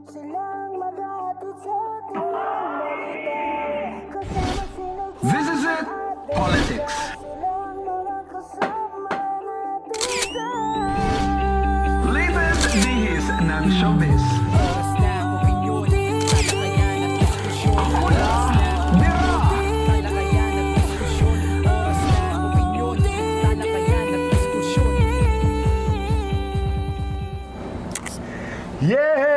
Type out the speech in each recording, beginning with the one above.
This is it, politics. Latest dihis ng showbiz. Ako na, Bira! Yeah!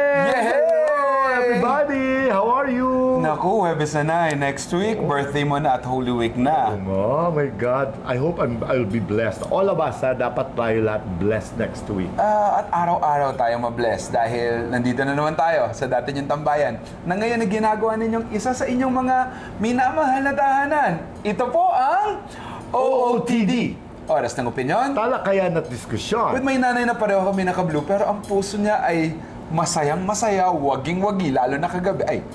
Everybody! How are you? Naku, Huwebes na next week, birthday mo na at Holy Week na. Oh my God. I hope I'll be blessed. All of us, dapat tayo lahat blessed next week. At araw-araw tayo mabless dahil nandito na naman tayo sa dati niyong tambayan na ngayon na ginagawa ninyong isa sa inyong mga minamahal na tahanan. Ito po ang OOTD. Oras ng opinyon. Talakayan at diskusyon. With may nanay na pareho kami naka-blue pero ang puso niya ay masayang-masaya, waging-wagi, lalo na kagabi. Ay,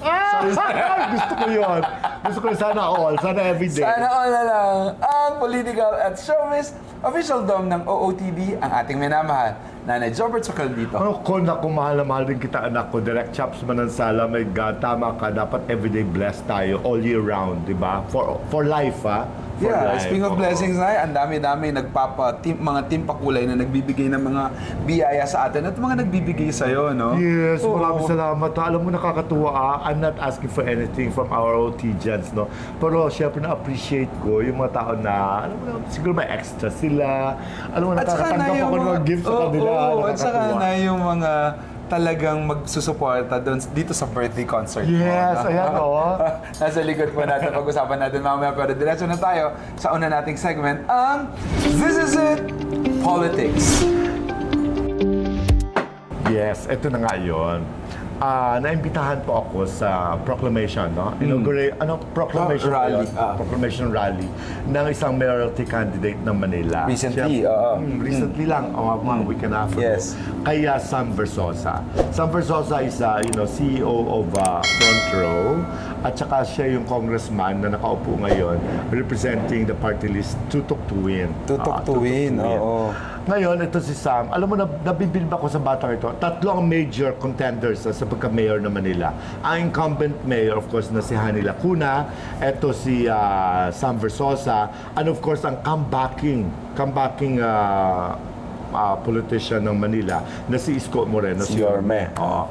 Gusto ko yun. Gusto ko yun sana all. Sana everyday. sana all na lang ang political at showbiz official dom ng OOTD, ang ating minamahal, Nanay Jobert Sokal dito. Ano ko na kung mahal na mahal din kita anak ko. Direct Chops Manansala. My God, tama ka. Dapat everyday blessed tayo all year round, di ba? For life, ha? For Yeah, life. speaking of Oo. blessings na, ang dami-dami mga team pakulay na nagbibigay ng mga biyaya sa atin at mga nagbibigay sa'yo, no? Yes, Oo. maraming salamat. Alam mo, nakakatuwa. I'm not asking for anything from our OTGens, no? Pero syempre na-appreciate ko yung mga tao na, alam mo na, siguro may extra sila. Alam mo, At saka na nakakatanggap yung ako ng mga gifts sa kanila. at saka Nakakatuwa. na yung mga talagang magsusuporta doon dito sa birthday concert mo, Yes, no? ayan, oh. Nasa likod po natin, pag-usapan natin mamaya, pero diretso na tayo sa una nating segment, ang This Is It, Politics. Yes, ito na nga yun. Naimbitahan po ako sa proclamation, no? Proclamation Rally. Proclamation rally ng isang mayoralty candidate ng Manila. Recently, Recently lang, mga week and a half ago. Yes. Kaya Sam Versosa. Sam Versosa is CEO of Front Row at saka siya yung congressman na nakaupo ngayon representing the party list Tutok to Win. Tutok to Win, oo. Ngayon, ito si Sam. Alam mo, nabibilib ako sa batang ito. Tatlo ang major contenders sa pagka-mayor ng Manila. Ang incumbent mayor, of course, na si Hani Lacuna. Ito si Sam Versosa. And of course, ang comebacking politician ng Manila na si Isko Moreno. Si Yorme. Oo.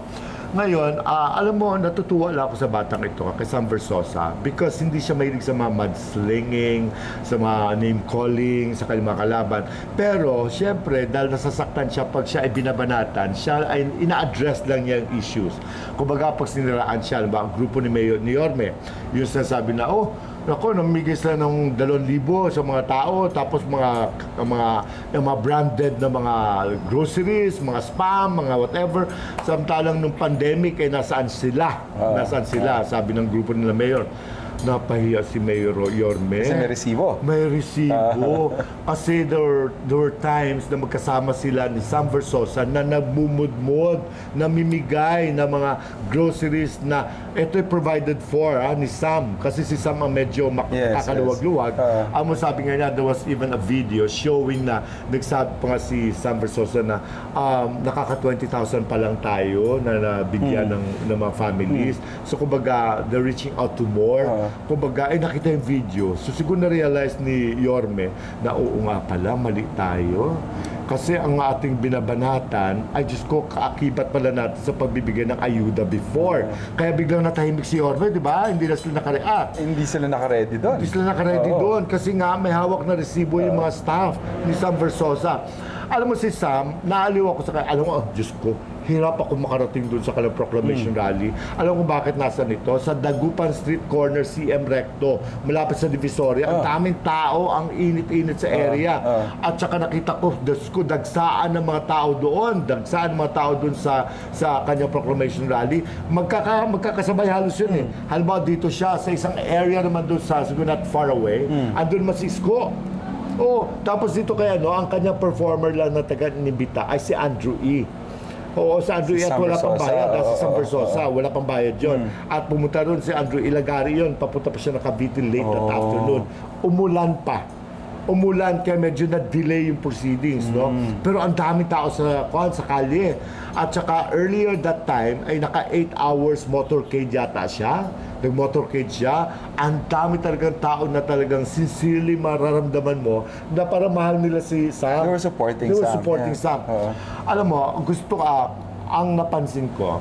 Ngayon, alam mo, natutuwa lang ako sa batang ito, kay Sam Versosa, because hindi siya mahilig sa mga mudslinging, sa mga name-calling, sa kanyang mga kalaban. Pero, siyempre, dahil nasasaktan siya pag siya ay binabanatan, siya ay ina-address lang niya ang issues. Kumbaga, pag siniraan siya, ang grupo ni Mayor ni Yorme, yung sinasabi na, ako, namigay sila ng 2,000 sa mga tao, tapos mga branded na mga groceries, mga spam, mga whatever. Samantalang nung pandemic, nasaan sila? Nasaan sila? Sabi ng grupo nila Mayor. Napahiya si Mayor Yorme. Kasi may resibo. May resibo. Kasi there were times na magkasama sila ni Sam Versosa na nagmumudmod, namimigay ng mga groceries na ito'y provided for ni Sam. Kasi si Sam ang medyo makakaluwag-luwag. Amo sabi nga niya, there was even a video showing na nagsabi pa nga si Sam Versosa na nakaka 20,000 pa lang tayo na nabigyan ng mga families. So kumbaga, they're reaching out to more. Kumbaga, nakita yung video. So siguro na-realize ni Yorme na oo nga pala, mali tayo. Kasi ang ating binabanatan ay, Diyos ko, kaakibat pala natin sa pagbibigay ng ayuda before. Kaya biglang natahimik si Yorme, di ba? Hindi na sila nakareact. Hindi sila nakaredy doon. Hindi sila nakaredy doon kasi nga may hawak na resibo yung mga staff ni Sam Versosa. Alam mo si Sam, naaliw ako sa kanya. Alam mo, Diyos ko, hirap ako makarating doon sa kanilang proclamation rally. Alam mo bakit nasa nito? Sa Dagupan Street Corner, CM Recto, malapit sa Divisoria. Ang daming tao, ang init-init sa area. At saka nakita ko, Diyos ko, dagsaan ng mga tao doon. Dagsaan ng mga tao doon sa kanyang proclamation rally. Magkakasabay halos yun eh. Halimbawa dito siya, sa isang area naman doon sa, siguro not far away, andun mas Isko. Tapos dito kaya, ang kanyang performer lang na taga-inibita ay si Andrew E. Oo, si Andrew at wala pang bayad. Sa Sam Versosa, wala pang bayad yun. At pumunta ron si Andrew Ilagari yun. Papunta pa siya ng Cavite late that afternoon. Umulan pa. umulan kaya medyo na-delay yung proceedings, no? Pero ang daming tao sa kalye. At saka earlier that time ay naka 8 hours motorcade yata siya. Nag-motorcade siya. Ang dami talagang tao na talagang sincerely mararamdaman mo na parang mahal nila si Sam. They were supporting They were Sam, supporting yeah. Sam. Alam mo, gusto ang napansin ko,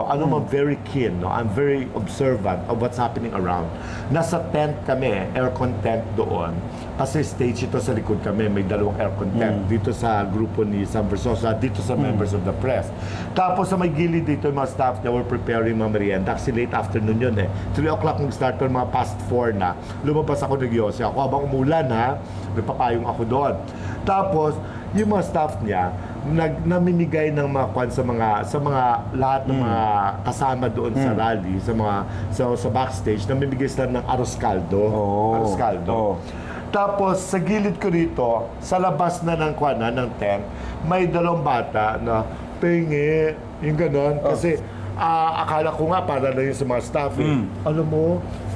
ano mo very keen, no? I'm very observant of what's happening around. Nasa tent kami, aircon tent doon. Kasi stage ito sa likod kami, may dalawang aircon tent. Dito sa grupo ni Sam Versosa, dito sa members of the press. Tapos sa may gilid dito, yung mga staff niya were preparing mga merienda. Kasi late afternoon yun 3 o'clock nag-start pero mga past 4 na. Lumabas ako nag-yose. Ako habang umulan nagpapayong ako doon. Tapos, yung mga staff niya, namimigay ng mga kwan sa mga lahat ng mga kasama doon sa rally, sa backstage, namimigay sila ng arroz caldo. Arroz caldo. Tapos sa gilid ko dito, sa labas na ng ng tent, may dalawang bata na pingi, yung ganon. Kasi akala ko nga para na yun sa mga staff. Alam mo,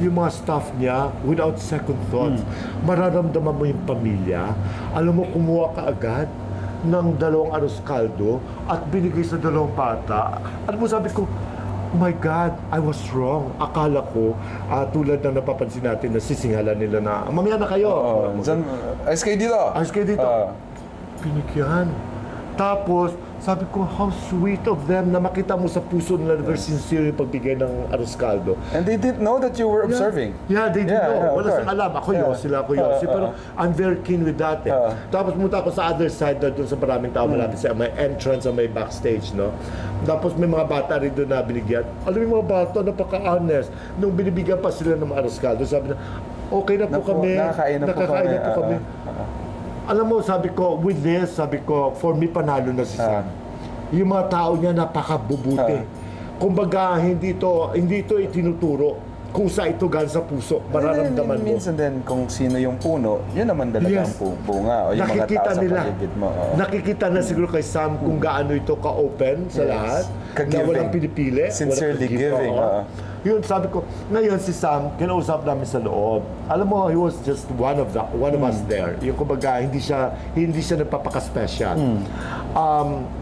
yung mga staff niya, without second thoughts, mararamdaman mo yung pamilya. Alam mo, kumuha ka agad ng dalawang arroz caldo at binigay sa dalawang bata. Alam mo, sabi ko, oh my God, I was wrong. Akala ko, tulad ng napapansin natin na sisingalan nila na, mamaya na kayo. Ayos kayo dito. Ayos kayo dito. Binigyan. Tapos, sabi ko, how sweet of them na makita mo sa puso nila na very sincere yung pagbigay ng arroz caldo. And they didn't know that you were observing. Yeah, they didn't know. of Wala course. silang alam. Ako sila ako Yossi. Pero I'm very keen with that. Tapos pumunta ako sa other side doon sa maraming tao malapit sa may entrance sa may backstage, no? Tapos may mga bata rin doon na binigyan. Alam mo yung mga bata, napaka-honest. Nung binibigyan pa sila ng arroz caldo, sabi na, okay na po kami. Nakakain na po kami. Alam mo, sabi ko, with this, for me, panalo na si Sam. Yung mga tao niya, napakabubuti. Kumbaga, hindi ito itinuturo. Kusa ito gan sa puso, mararamdaman mo. Minsan din, kung sino yung puno, yun naman talaga ang bunga. O yung mga tao sa paligid mo. Nakikita na siguro kay Sam kung gaano ito ka-open sa lahat. Na Ka-giving. walang pinipili. Sincerely giving. Yun, sabi ko, ngayon si Sam, kinausap namin sa loob. Alam mo, he was just one of us there. Yung kumbaga, hindi siya nagpapaka-special.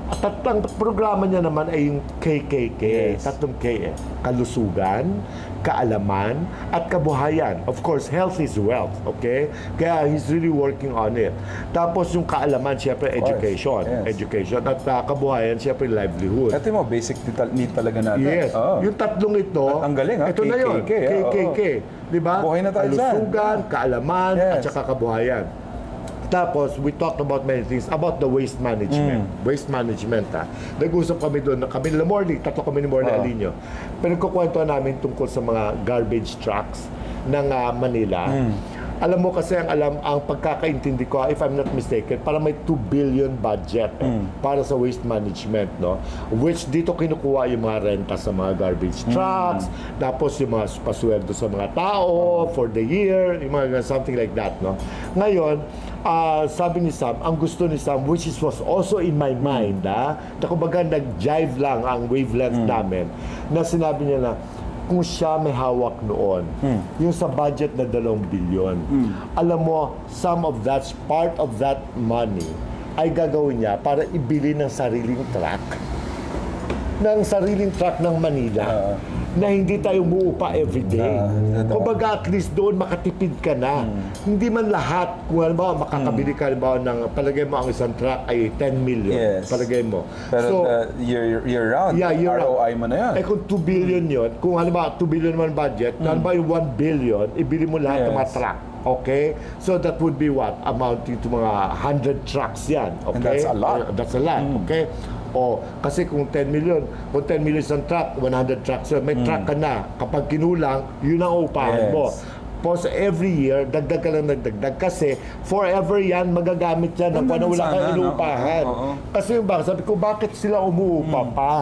Tatlong programa niya naman ay yung KKK. Yes. Tatlong K. Kalusugan, kaalaman, at kabuhayan. Of course, health is wealth, okay? Kaya he's really working on it. Tapos yung kaalaman, syempre, education. Yes. Education. At kabuhayan, syempre, livelihood. Ito yung mga basic need talaga natin. Yes. Yung tatlong ito, At ang galing, ito na yun. KKK, KKK. Di ba? Buhay na tayo dyan. Kalusugan, kaalaman, at Yes. saka kabuhayan. Tapos, we talked about many things about the waste management. Waste management, Nag-usap kami doon, kami nila Morley, tatlo kami ni Morley Alinio. Pinagkukwentuhan namin tungkol sa mga garbage trucks ng Manila. Alam mo kasi ang pagkakaintindi ko, if I'm not mistaken, para may 2 billion budget para sa waste management, no? Which dito kinukuha yung mga renta sa mga garbage trucks, tapos yung mga pasweldo sa mga tao for the year, yung mga something like that, no? Ngayon, sabi ni Sam, ang gusto ni Sam, which was also in my mind, na kumbaga nag-jive lang ang wavelength namin, na sinabi niya na, kung siya may hawak noon, yung sa budget na 2 bilyon, alam mo, part of that money ay gagawin niya para ibili ng sariling truck ng Manila. Na hindi tayo umuupa everyday. Kumbaga at least doon makatipid ka na. Hindi man lahat, kung halimbawa makakabili ka halimbawa ng, palagay mo ang isang truck ay 10 million. Yes. Palagay mo. Pero year round, ROI mo na yan. Kung 2 billion yun, kung halimbawa 2 billion man budget, halimbawa yung 1 billion, ibili mo lahat ng mga truck. Okay? So that would be what? Amounting to mga 100 trucks yan. Okay? And that's a lot. That's a lot. Okay? Kasi kung 10 million isang truck, 100 trucks, so may truck ka na. Kapag kinulang, yun ang upahan mo. So every year, dagdag ka lang nagdagdag. Kasi forever yan, magagamit yan. Wala kang inuupahan. Kasi yung sabi ko, bakit sila umuupa pa?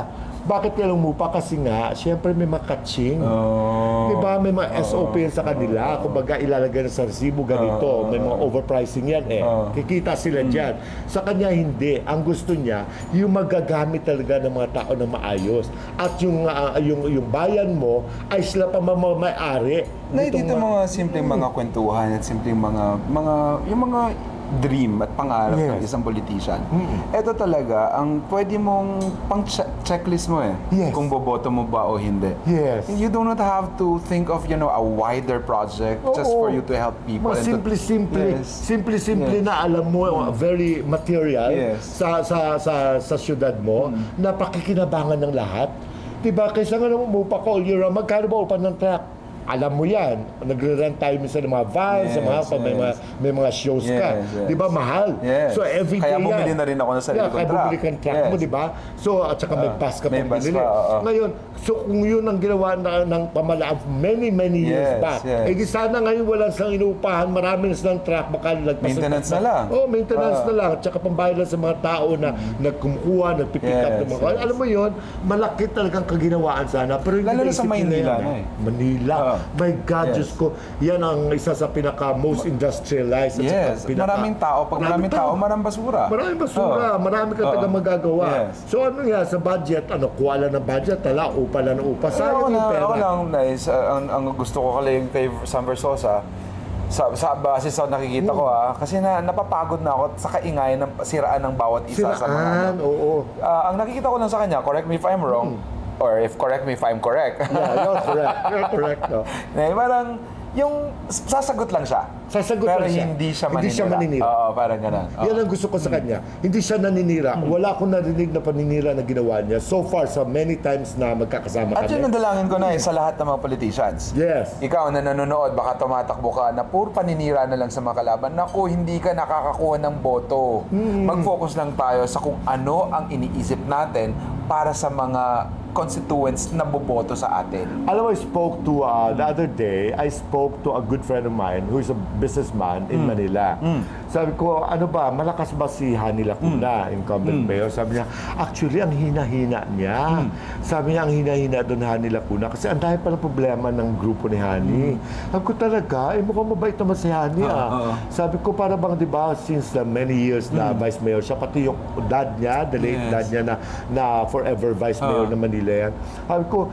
Bakit kaya lumupa? Kasi nga, syempre may mga catching. Oh. Diba? May mga SOP yan sa kanila. Kumbaga, ilalagay na sa resibo ganito. May mga overpricing yan eh. Kikita sila dyan. Sa kanya, hindi. Ang gusto niya, yung magagamit talaga ng mga tao na maayos. At yung bayan mo, ay sila pa may-ari. Na dito mga simpleng mga kwentuhan at simpleng yung mga dream at pangarap ng Yes. isang politician. Ito talaga ang pwede mong checklist mo eh. Yes. Kung boboto mo ba o hindi. Yes. You do not have to think of, a wider project just Oo. for you to help people. Mga and to- Yes. simple Yes. na alam mo, very material Yes. sa syudad mo, na pakikinabangan ng lahat. Diba? Kaysa nga naman umupa ka all year round, magkano ba upan ng truck? Alam mo yan. Nagre-rent tayo minsan ng mga vans, Yes, pag may mga shows ka. Yes, yes. Di ba? Mahal. Yes. So every Kaya day bumili yan. na rin ako ng sarili kong Kaya truck. bumili ka ng truck Yes. mo, di ba? So, at saka may pass ka may pang pass binili. pa, oo. Ngayon, so kung yun ang ginawa ng pamalaan many years Yes, back, yes. di sana ngayon wala silang inuupahan, marami na silang truck, baka lagpasan Maintenance na lang. Oh, maintenance na lang. At saka pambayad lang sa mga tao na nagkumukuha, nagpipick up ng mga... Yes. Alam mo yun, malaki talagang kaginawaan sana. Pero hindi Lalo na sa naisip nila Maynila yan, na eh. Manila. My God, Yes. Diyos ko. Yan ang isa sa most industrialized. At Yes. saka Maraming tao. Pag maraming tao, maraming basura. Maraming basura, marami ka Oo. taga magagawa. Yes. So ano nga, sa budget, kuha lang ng budget, upa lang ng upa. Sayang yung pera. Ako lang, nice. Ang gusto ko kay Sam Versosa, sa base sa nakikita ko kasi napapagod na ako sa kaingayan ng siraan ng bawat isa sa mga Siraan, oo. ang nakikita ko lang sa kanya, correct me if I'm wrong, or correct me if I'm correct. Yeah, you're correct. You're correct, no? Parang yung sasagot lang siya. Sasagot pero lang siya. hindi siya maninira. Hindi siya maninira. Oo, parang ganun. Oo. Yan ang gusto ko sa kanya. Hindi siya naninira. Wala akong narinig na paninira na ginawa niya. So far, sa many times na magkakasama At yun kami. ang dalangin ko na sa lahat ng mga politicians. Yes. Ikaw na nanonood, baka tumatakbo ka na puro paninira na lang sa mga kalaban. Naku, hindi ka nakakakuha ng boto. Mag-focus lang tayo sa kung ano ang iniisip natin para sa mga constituents na boboto sa atin. Alam mo, I spoke to, the other day, I spoke to a good friend of mine who is a businessman in Manila. Sabi ko, ano ba, malakas ba si Hani Lacuna, incumbent mayor? Sabi niya, actually, ang hina-hina niya. Sabi niya, ang hina-hina doon Hani Lacuna kasi ang dahil palang problema ng grupo ni Hani. Sabi ko talaga, mukhang mabait naman si Hani Sabi ko, para bang, di ba, since many years na vice mayor siya, pati yung dad niya, the late Yes. dad niya na forever vice mayor ng Manila yan. Sabi ko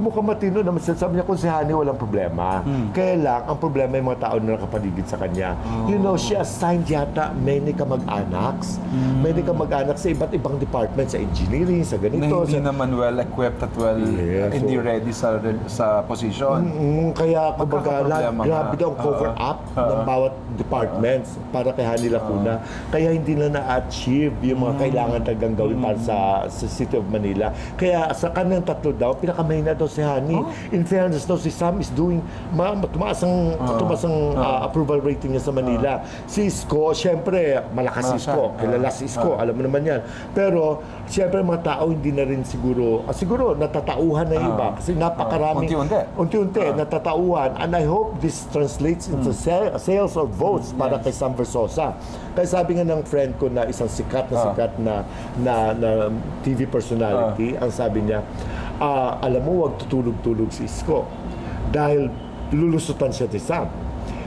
mukhang matino naman. Sabi niya kung si Hani walang problema. Kaya lang, ang problema yung mga tao na nakapaligid sa kanya. You know, she assigned yata many kamag-anaks. Many kamag-anak sa iba't ibang department, sa engineering, sa Na ganito. hindi sa, naman well-equipped at Yes, hindi so- ready sa position. Kaya kumbaga, Magkakaproblema grabe nga. daw ang cover up ng bawat departments para kay Hani Lacuna. Kaya hindi na na-achieve yung mga kailangan talagang gawin para sa City of Manila. Kaya sa kanyang tatlo daw, pinakamahina daw si Hani. In fairness daw, si Sam is doing, tumaas ang approval rating niya sa Manila. Si Isko, syempre, malakas si Isko. Kilala si Isko, alam mo naman yan. Pero, syempre, mga tao hindi na rin siguro natatauhan na yung iba. Kasi napakaraming, unti-unti, natatauhan. And I hope this translates into sales or votes para kay Sam Versosa. Kaya sabi nga ng friend ko na isang sikat na TV personality, ang sabi niya, alam mo, wag tutulog-tulog si Isko dahil lulusutan siya si Sam.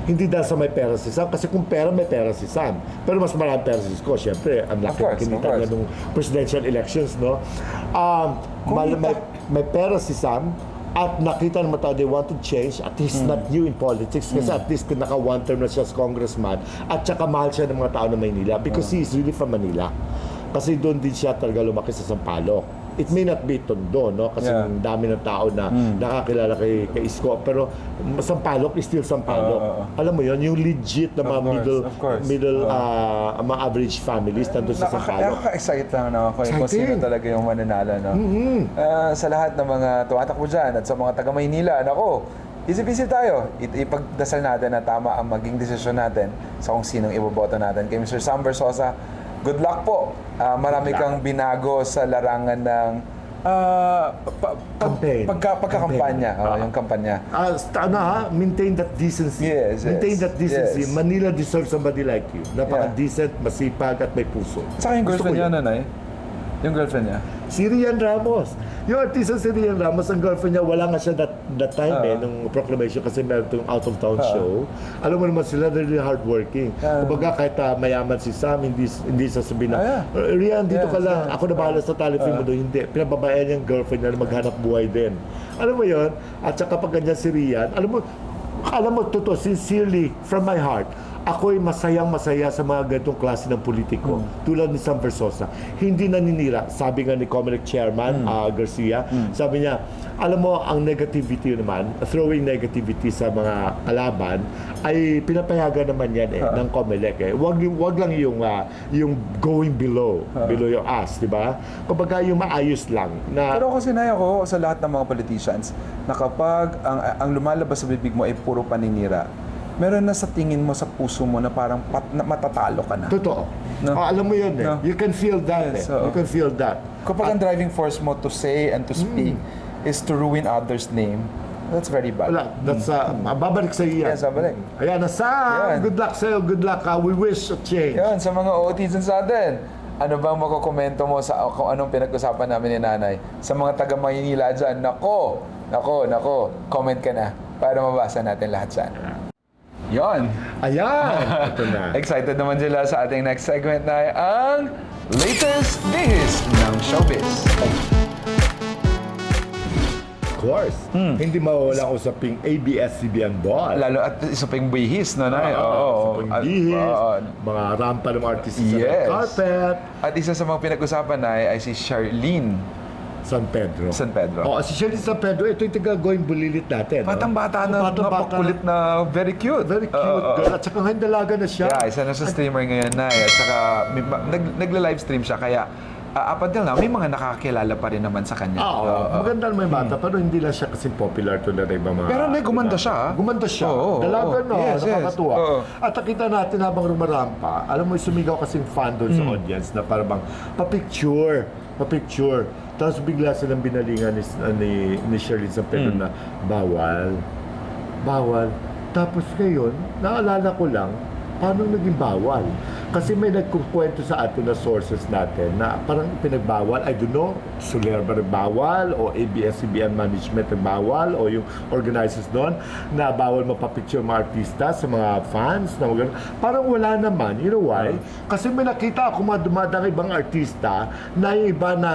Hindi dahil sa may pera si Sam, kasi kung may pera si Sam. Pero mas marami pera si Isko, syempre, ang laki ng kinita niya nung presidential elections, no? May pera si Sam, at nakita naman tayo, they want to change, at he's not new in politics, kasi at least naka-one term na siya as congressman, at saka mahal siya ng mga tao ng Maynila, because he is really from Manila. Kasi doon din siya talaga lumaki sa Sampaloc. It may not be Tondo, no? Kasi ang dami ng tao na nakakilala kay Isko. Pero Sampaloc is still Sampaloc. Alam mo yon, yung legit na mga mga average families nandun sa Sampaloc. Nakaka-excite lang ako kung sino talaga yung mananalo. No? Sa lahat ng mga tumatakbo dyan at sa mga taga-Maynila, nako, isip-isip tayo. Ipagdasal natin na tama ang maging desisyon natin sa kung sinong iboboto natin. Kay Mr. Sam Versosa, good luck po. Marami kang binago sa larangan ng pagkakampanya. Yung kampanya. Maintain that decency. Yes, Maintain that decency. yes. Manila deserves somebody like you. Napaka-decent, masipag, at may puso. Saka yung Gusto ko girlfriend niya, yun. nanay, Yung girlfriend niya? Si Rian Ramos. Yung artista si Rian Ramos, ang girlfriend niya, wala nga siya that time nung proclamation kasi meron itong out-of-town show. Alam mo naman sila, they're really hardworking. Kumbaga kahit mayaman si Sam, hindi sasabihin na, Rian, dito ka lang, ako na bahala sa talifilm mo doon. Hindi, pinababayaan niya yung girlfriend niya na maghanap buhay din. Alam mo yon? At saka pag ganyan si Rian, alam mo, totoo, sincerely, from my heart, ako'y masayang-masaya sa mga ganitong klase ng politiko. Tulad ni Sam Versosa. Hindi naninira. Sabi nga ni Comelec Chairman Garcia, sabi niya, alam mo, ang negativity naman, throwing negativity sa mga kalaban, ay pinapayagan naman yan ng Comelec. Wag lang yung going below yung us, di ba? Kumbaga yung maayos lang. Na, Pero kasi naya ko sa lahat ng mga politicians na kapag ang lumalabas sa bibig mo ay puro paninira, meron na sa tingin mo, sa puso mo na parang matatalo ka na. totoo. No? Alam mo yun No? You can feel that Yes, You can feel that. Kapag ang driving force mo to say and to speak is to ruin others' name, that's very bad. Wala. That's, babalik sa iyo yan. Yes, babalik. Ayan, Sam, Yan. good luck sa'yo, good luck. We wish a change. Yan, sa mga OOTs sa atin, ano bang makukomento mo sa kung anong pinag-usapan namin ni Nanay? Sa mga taga Maynila dyan, nako, comment ka na para mabasa natin lahat yan. Yon. Ayan, ito na. Excited naman sila sa ating next segment na ang latest bihis ng showbiz. Of course, hindi mawawala ang usaping ABS-CBN ball. Lalo at isa pang bihis, no, Nay? Usaping At- bihis, oo. mga rampa ng mga artista sa Yes. red carpet, At isa sa mga pinag-usapan na ay si Charlene San Pedro. San Pedro. Oo, si Shirley San Pedro, ito yung taga-going bulilit natin. no? Batang-bata na, Batang-bata. napakulit na, very cute. Very cute Oo, oo. girl. At saka ngayon dalaga na siya. Yeah, isa na sa streamer ngayon na. At saka nagla-livestream siya. Kaya up until now, may mga nakakilala pa rin naman sa kanya. Oo, maganda naman yung bata, pero hindi lang siya kasi popular to na ibang mga... Pero gumanda siya. Gumanda siya. Oo, Dalaga oo. no, Yes, yes. nakakatuwa. Oo. At nakita natin habang rumarampa, alam mo, sumigaw kasing fan doon sa audience na parang pa-picture. Tapos bigla silang binalingan ni Shirley San Pedro na bawal. Tapos ngayon, naalala ko lang, paano naging bawal? Kasi may nagkukwento sa atin na sources natin na parang pinagbawal, I don't know, Soler ba nagbawal o ABS-CBN management nagbawal o yung organizers doon na bawal mapapicture mga artista sa mga fans na mga ganun. Parang wala naman. You know why? Kasi may nakita ako mga dumadang ibang artista na yung iba na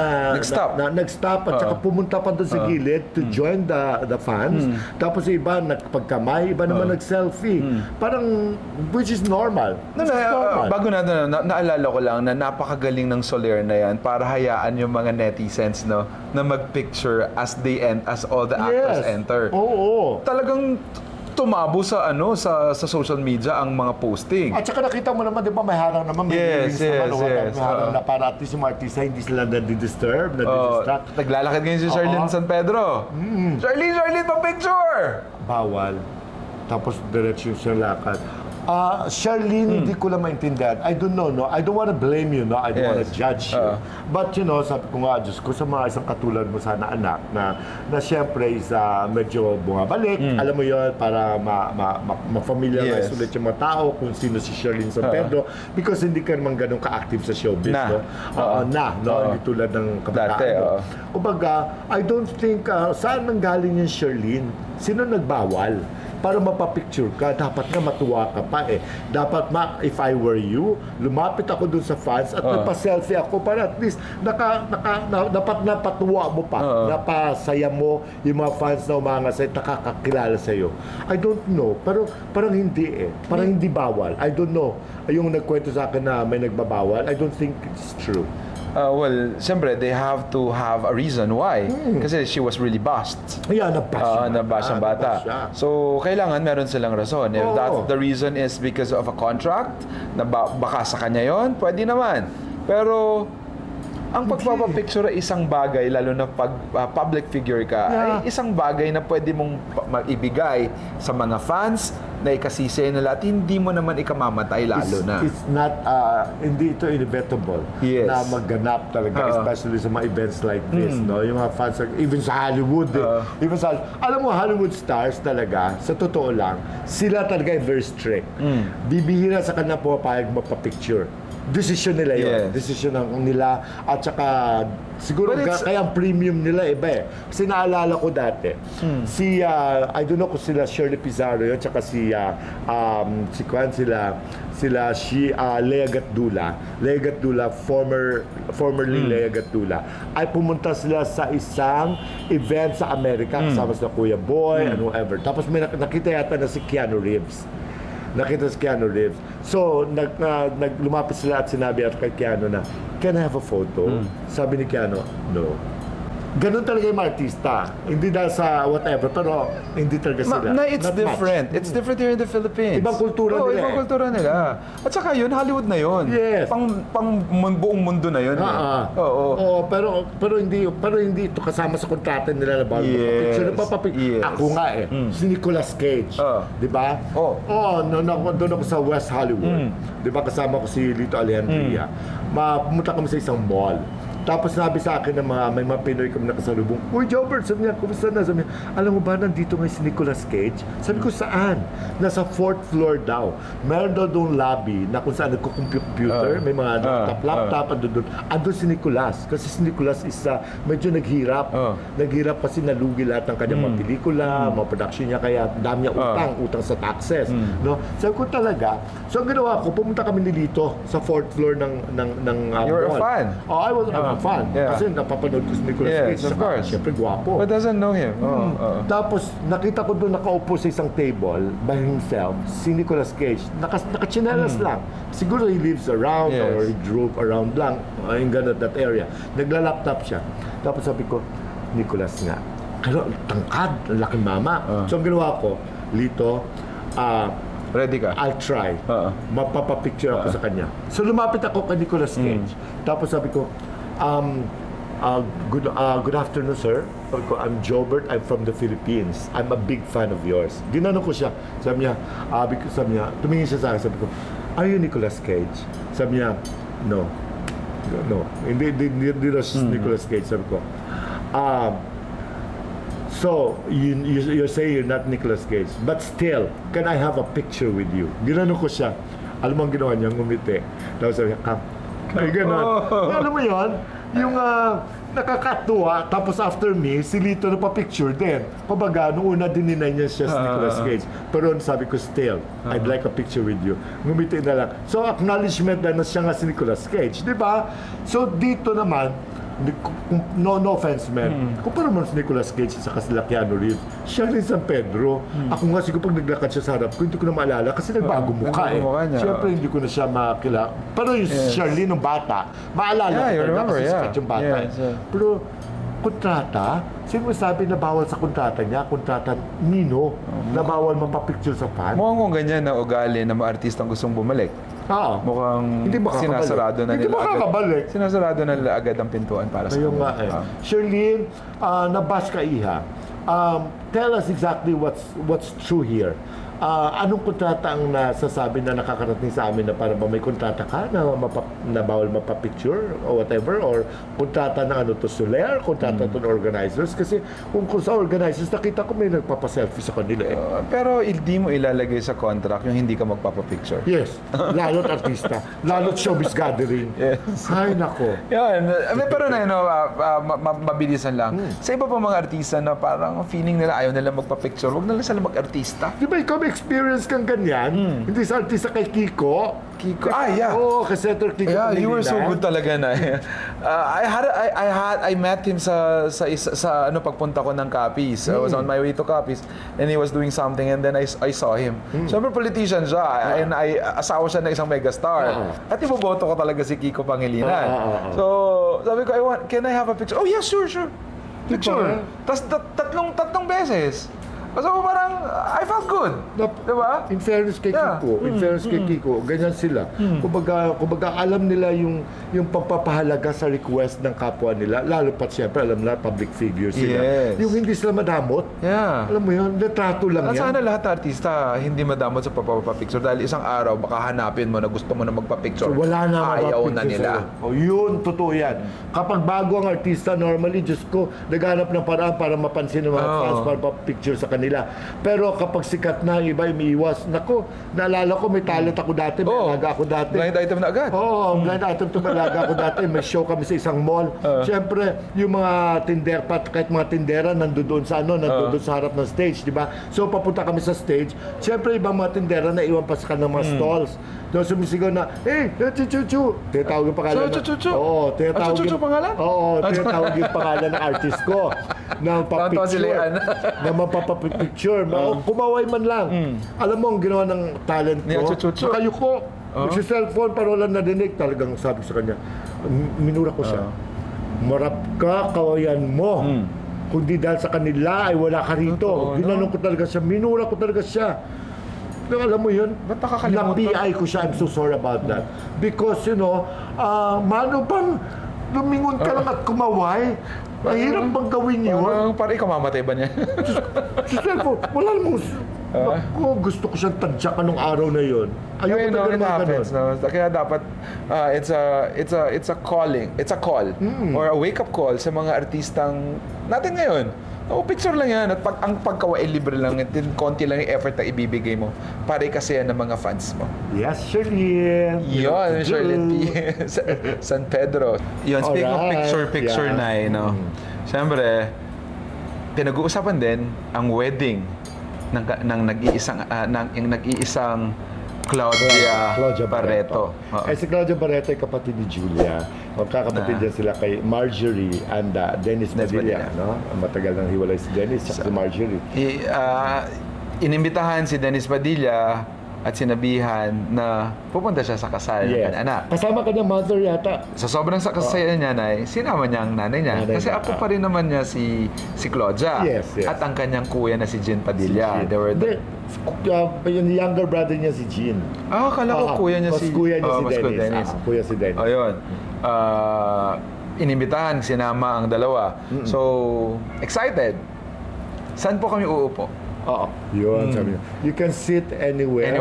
nag-stop at saka pumunta pa doon sa gilid to join the fans. Tapos yung iba nagpagkamay, iba naman nag-selfie. Parang, which is normal. Which is normal. Bago naalala ko lang na napakagaling ng Soler na yan para hayaan yung mga netizens, no, na mag-picture as all the actors enter. Oo. Talagang tumabo sa social media ang mga posting. At saka nakita mo naman, di ba, may harang naman, may Yes, release naman, yes, may yes. harang na para at least yung mga artista, hindi sila nadi-disturb, nadi-distract. Naglalakad ngayon si Charlene San Pedro. Charlene, pa-picture! Bawal. Tapos diretso siya lakad. Charlene, hindi ko lang maintindihan. I don't know, no? I don't wanna blame you, no? I don't wanna judge you. But, you know, sabi ko nga, Diyos ko, sa mga isang katulad mo sana anak, na syempre is medyo bumabalik, alam mo yon para ma-familiarize ulit yung mga tao kung sino si Charlene San Pedro because hindi ka naman ganun ka-active sa showbiz, no? Hindi tulad ng kabataan mo. Kumbaga, I don't think, saan nanggaling yung Charlene? Sino nagbawal? Para mapapicture ka, dapat nga matuwa ka pa eh. Dapat if I were you, lumapit ako dun sa fans at nagpa-selfie ako para at least dapat napatuwa mo pa, napasaya mo yung mga fans na umanga sa'yo, nakakakilala sa'yo. I don't know, pero parang hindi eh. Parang hindi bawal. I don't know. Yung nagkwento sa akin na may nagbabawal, I don't think it's true. Well, siyempre, they have to have a reason why. Kasi she was really bashed. Yeah, nabash Nabash ang bata. So, kailangan meron silang rason. If the reason is because of a contract, na baka sa kanya yon, pwede naman. Pero, ang pagpapapicture ay isang bagay, lalo na pag public figure ka, ay isang bagay na pwede mong maibigay sa mga fans na ikasisi nila at hindi mo naman ikamamatay lalo na. It's not, hindi ito inevitable na magganap talaga, especially sa mga events like this, no? Yung mga fans, even sa Hollywood, alam mo, Hollywood stars talaga, sa totoo lang, sila talaga ay very strict. Bibihira sa kanila pumapayag mapapicture. Decision nila yun. Yes. Decision nila. At saka, siguro But it's- kaya ang premium nila iba eh. Kasi naalala ko dati, si, I don't know kung sila Shirley Pizarro yun, tsaka si Kwan, Lea Gatdula. Lea Gatdula, formerly Lea Gatdula, ay pumunta sila sa isang event sa Amerika, kasama sila Kuya Boy and whoever. Tapos may nakita yata na si Keanu Reeves. So, lumapit sila at sinabi at kay Keanu na, "Can I have a photo?" Sabi ni Keanu, "No." Ganun talaga yung mga artista. Hindi dahil sa whatever, pero hindi talaga sila. It's Not different. much. It's different here in the Philippines. Ibang kultura nila Ibang eh. kultura nila. At saka yun, Hollywood na yun. Yes. Buong mundo na yun. Oo, pero hindi ito kasama sa kontrata nila na bawal Yes. magpapicture. Yes. Ako nga eh, si Nicolas Cage. Di ba? Doon ako sa West Hollywood. Di ba kasama ko si Lito Alejandria. Pumunta kami sa isang mall. Tapos sabi sa akin ng may mga Pinoy kami nakasalubong, "Uy, Jobert," sabi niya, "kumusta na?" Sabi niya, "Alam mo ba, nandito ngayon si Nicolas Cage?" Sabi ko, "Saan?" "Nasa 4th floor daw. Meron daw doon lobby na kung saan nagko-computer, may mga laptop, andun si Nicolas. Kasi si Nicolas is medyo naghirap. Naghirap kasi nalugi lahat ng kanyang mga pelikula, mga production niya, kaya dami niya utang sa taxes. No? Sabi ko talaga, so ang ginawa ko, pumunta kami ni Lito sa 4th floor ng You were a mall. fan? Oh, I was a fan. Yeah. Kasi napapanood ko si Nicolas Yes, Cage. of course. Siyempre, gwapo. But doesn't know him. Tapos, nakita ko doon nakaupo sa isang table by himself, si Nicolas Cage. Nakachinelas lang. Siguro he lives around Yes. or he drove around lang in that area. Nagla-laptop siya. Tapos sabi ko, Nicolas nga. Pero tangkad, laking mama. So, ang ginawa ko, Lito, Ready ka? I'll try. Mapapapicture ako sa kanya. So lumapit ako kay Nicolas Cage. Tapos sabi ko, good afternoon, sir. Sabi ko, "I'm Jobert. I'm from the Philippines. I'm a big fan of yours." Ginano ko siya. Sabi niya, tumingin siya sa akin. Sabi ko, "Are you Nicolas Cage?" Sabi niya, No. Hindi daw si Nicolas Cage. Sabi ko, "So, you're saying you're not Nicolas Cage, but still, can I have a picture with you?" Ginano ko siya. Alam mo ang ginawa niya, ngumiti. Tapos sabi niya, "Come." Ay, gano'n. Alam mo yun? Yung nakakatuwa, tapos after me, si Lito na pa-picture din. Kumbaga, noong una dininay niya siya si Nicolas Cage. Pero sabi ko, "Still, I'd like a picture with you." Ngumiti na lang. So, acknowledgement na siya nga si Nicolas Cage. Di ba? So, dito naman, no offense, man. Kumpara mo si Nicolas Cage sa sila Keanu Reeves. Siya rin San Pedro. Ako nga siguro pag naglakad siya sa harap ko, hindi ko na maalala kasi nagbago mukha eh. nagbago mukha niya. Siyempre hindi ko na siya makilala. Pero yung Charlene nung bata, maalala Yeah, ko you talaga remember, kasi yeah. sikat yung bata. Yes, yeah. Pero kontrata, sino sabi na bawal sa kontrata niya? Kontrata Nino, na bawal mapapicture sa fan? Mukhang kung ganyan na ugali ng mga artistang gustong bumalik. Oo. Mukhang Hindi makakabalik. sinasarado na Hindi nila makakabalik. agad. Sinasarado na nila agad ang pintuan para sa Ayun nga kanila. eh. Shirlene, nabash ka iha. Tell us exactly what's true here. Anong kontrata ang nasasabi na nakakarating sa amin na para ba may kontrata ka na bawal mapapicture o whatever, or kontrata ng ano to Soler, kontrata to ng organizers? Kasi kung sa organizers, nakita ko may nagpapaselfie sa kanila eh. Pero hindi mo ilalagay sa contract yung hindi ka magpapapicture. Yes, lalo't artista, lalo't showbiz gathering. Yes. Ay, nako. Yan. Pero na, mabilisan lang. Sa iba pa mga artista na parang feeling nila ayaw nila magpa-picture, huwag na lang sila mag-artista. Di ba ikaw may experience kang ganyan? Hindi sa artista kay Kiko. Yeah. Oo, kasi Senator Kiko Yeah, you were so Pangilinan. good talaga na. I met him sa ano pagpunta ko ng Capiz. I was on my way to Capiz and he was doing something and then I saw him. Siyempre politician siya and asawa siya ng isang megastar. At iboboto ko talaga si Kiko Pangilinan. So, sabi ko, can I have a picture? Oh, yeah, sure. Picture. Tapos tatlong beses. So parang, I felt good. Diba? In fairness kay Yeah. Kiko, ganyan sila. Kumbaga alam nila yung pagpapahalaga sa request ng kapwa nila, lalo pat siyempre alam nila public figure sila. Yes. Yung hindi sila madamot. Yeah. Alam mo yun, retrato lang At yan. sana lahat ng artista hindi madamot sa pagpapapicture dahil isang araw baka hanapin mo na gusto mo na magpapicture. So, wala na ayaw mga na picture nila. sa'yo. Oh, yun, totoo yan. Kapag bago ang artista, normally, Diyos ko, naghanap ng paraan para mapansin ng mga fans para pa-picture sa kanila. kanila. Pero kapag sikat na, iba umiiwas. Nako, naalala ko, may talent ako dati, may alaga ako dati. Blind item na agad. Oo, blind item to malaga ako dati. May show kami sa isang mall. Siyempre, yung mga tinder, kahit mga tindera, nandoon sa nandoon sa harap ng stage, di ba? So, papunta kami sa stage. Siyempre, ibang mga tindera na iwan pa sa kanilang mga stalls. Doon sumisigaw na, hey, chu-chu-chu. Tinatawag yung pangalan. Chu-chu-chu? Oo, tinatawag Chu-chu-chu pangalan? Oo, tinatawag yung pangalan ng artist ko. Na Tonton si papicture. Leanne. Na mapapapicture. Kumaway man lang. Alam mo, ang ginawa ng talent Niya, ko, chu-chu-chu. nakayuko. Nagsi-cellphone para wala nadinig. Talagang sabi ko sa kanya, minura ko siya. Marap ka, kawayan mo. Kundi dahil sa kanila ay wala ka rito. Totoo, Ginanong ko talaga siya. Minura ko talaga siya. Pero alam mo yun, Ba't nakakalimutan? na-PI ko siya. I'm so sorry about that. Because, mano bang lumingon ka lang at kumaway? Mahirap bang gawin yun? Parang ikaw mamatay ba niya? Sa cellphone, wala namang... Ako, gusto ko siyang tadyakan nung araw na yun. Ayoko It talaga naman happens. ganun. No? Kaya dapat it's a calling, it's a call or a wake-up call sa mga artistang natin ngayon. Picture lang yan. At ang pagkawa ay libre lang. At konti lang yung effort na ibibigay mo para ikasiyan ng mga fans mo. Yes, Shirley. Yun, Charlotte P. San Pedro. Yun, speaking of Alright, picture yeah. na, Siyempre, pinag-uusapan din ang wedding ng nag-iisang Claudia Barreto. Oo. Si Claudia Barreto ay kapatid ni Julia. Magkakapatid din sila kay Marjorie and Dennis Padilla. No? Matagal nang hiwalay si Dennis at si Marjorie. Inimbitahan si Dennis Padilla at sinabihan na pupunta siya sa kasal ng kanyang anak. Kasama ka ng mother yata. Sa sobrang saya niya, sinama niya ang nanay niya. Nanay Kasi niya. ako pa rin naman niya si Claudia. Yes. At ang kanyang kuya na si Jean Padilla. They were Yung younger brother niya si Jean. akala ko kuya niya mas kuya niya si mas kuya Dennis. Kuya si Dennis. Ayun. Inimbitahan, sinama ang dalawa. So, excited. Saan po kami uupo? Yun, sabi niya. You can sit anywhere.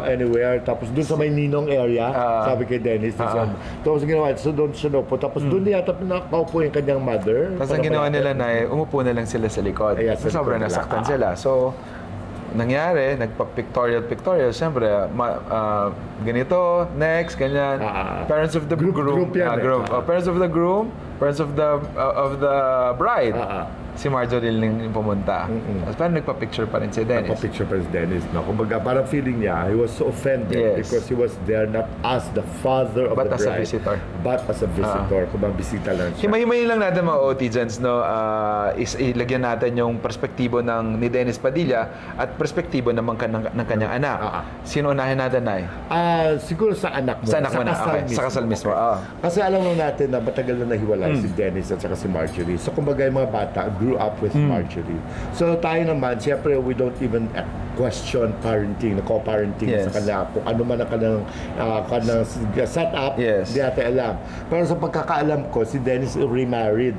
Anywhere. Tapos doon sa may ninong area, sabi kay Dennis. Tapos ginawa, so doon siya naupo. Tapos doon yata nakaupo yung kanyang mother. Tapos ang ginawa nila na umupo na lang sila sa likod. Ayan, sa Sobrang likod nasaktan nila. sila. So, nangyari, nagpa-pictorial. Siyempre, ganito, next, ganyan. Parents of the groom. Group yan. Parents of the groom, parents of the bride. Si Marjorie yung pumunta. Tapos parang nagpa-picture pa rin si Dennis. Nagpa-picture pa si Dennis. No? Kumbaga, parang feeling niya, he was so offended because he was there not as the father of But the as bride. a visitor. But as a visitor. Kumbaga, bisita lang siya. Himay-himayin lang natin mga OTGens, no? Ilagyan natin yung perspektibo ni Dennis Padilla at perspektibo naman ng kanyang anak. Sino unahin natin, Nay? Siguro sa anak mo. Sa anak mo na. kasal Okay. mismo. Sa kasal mismo. Kasi alam mo natin na matagal na nahiwalay si Dennis at saka si Marjorie. So kumbaga yung mga bata grew up with Marjorie. So tayo naman, siyempre we don't even question parenting, co-parenting Yes. sa kanila. Kung ano man ang kanang setup, Yes. hindi natin alam. Pero sa pagkakaalam ko, si Dennis remarried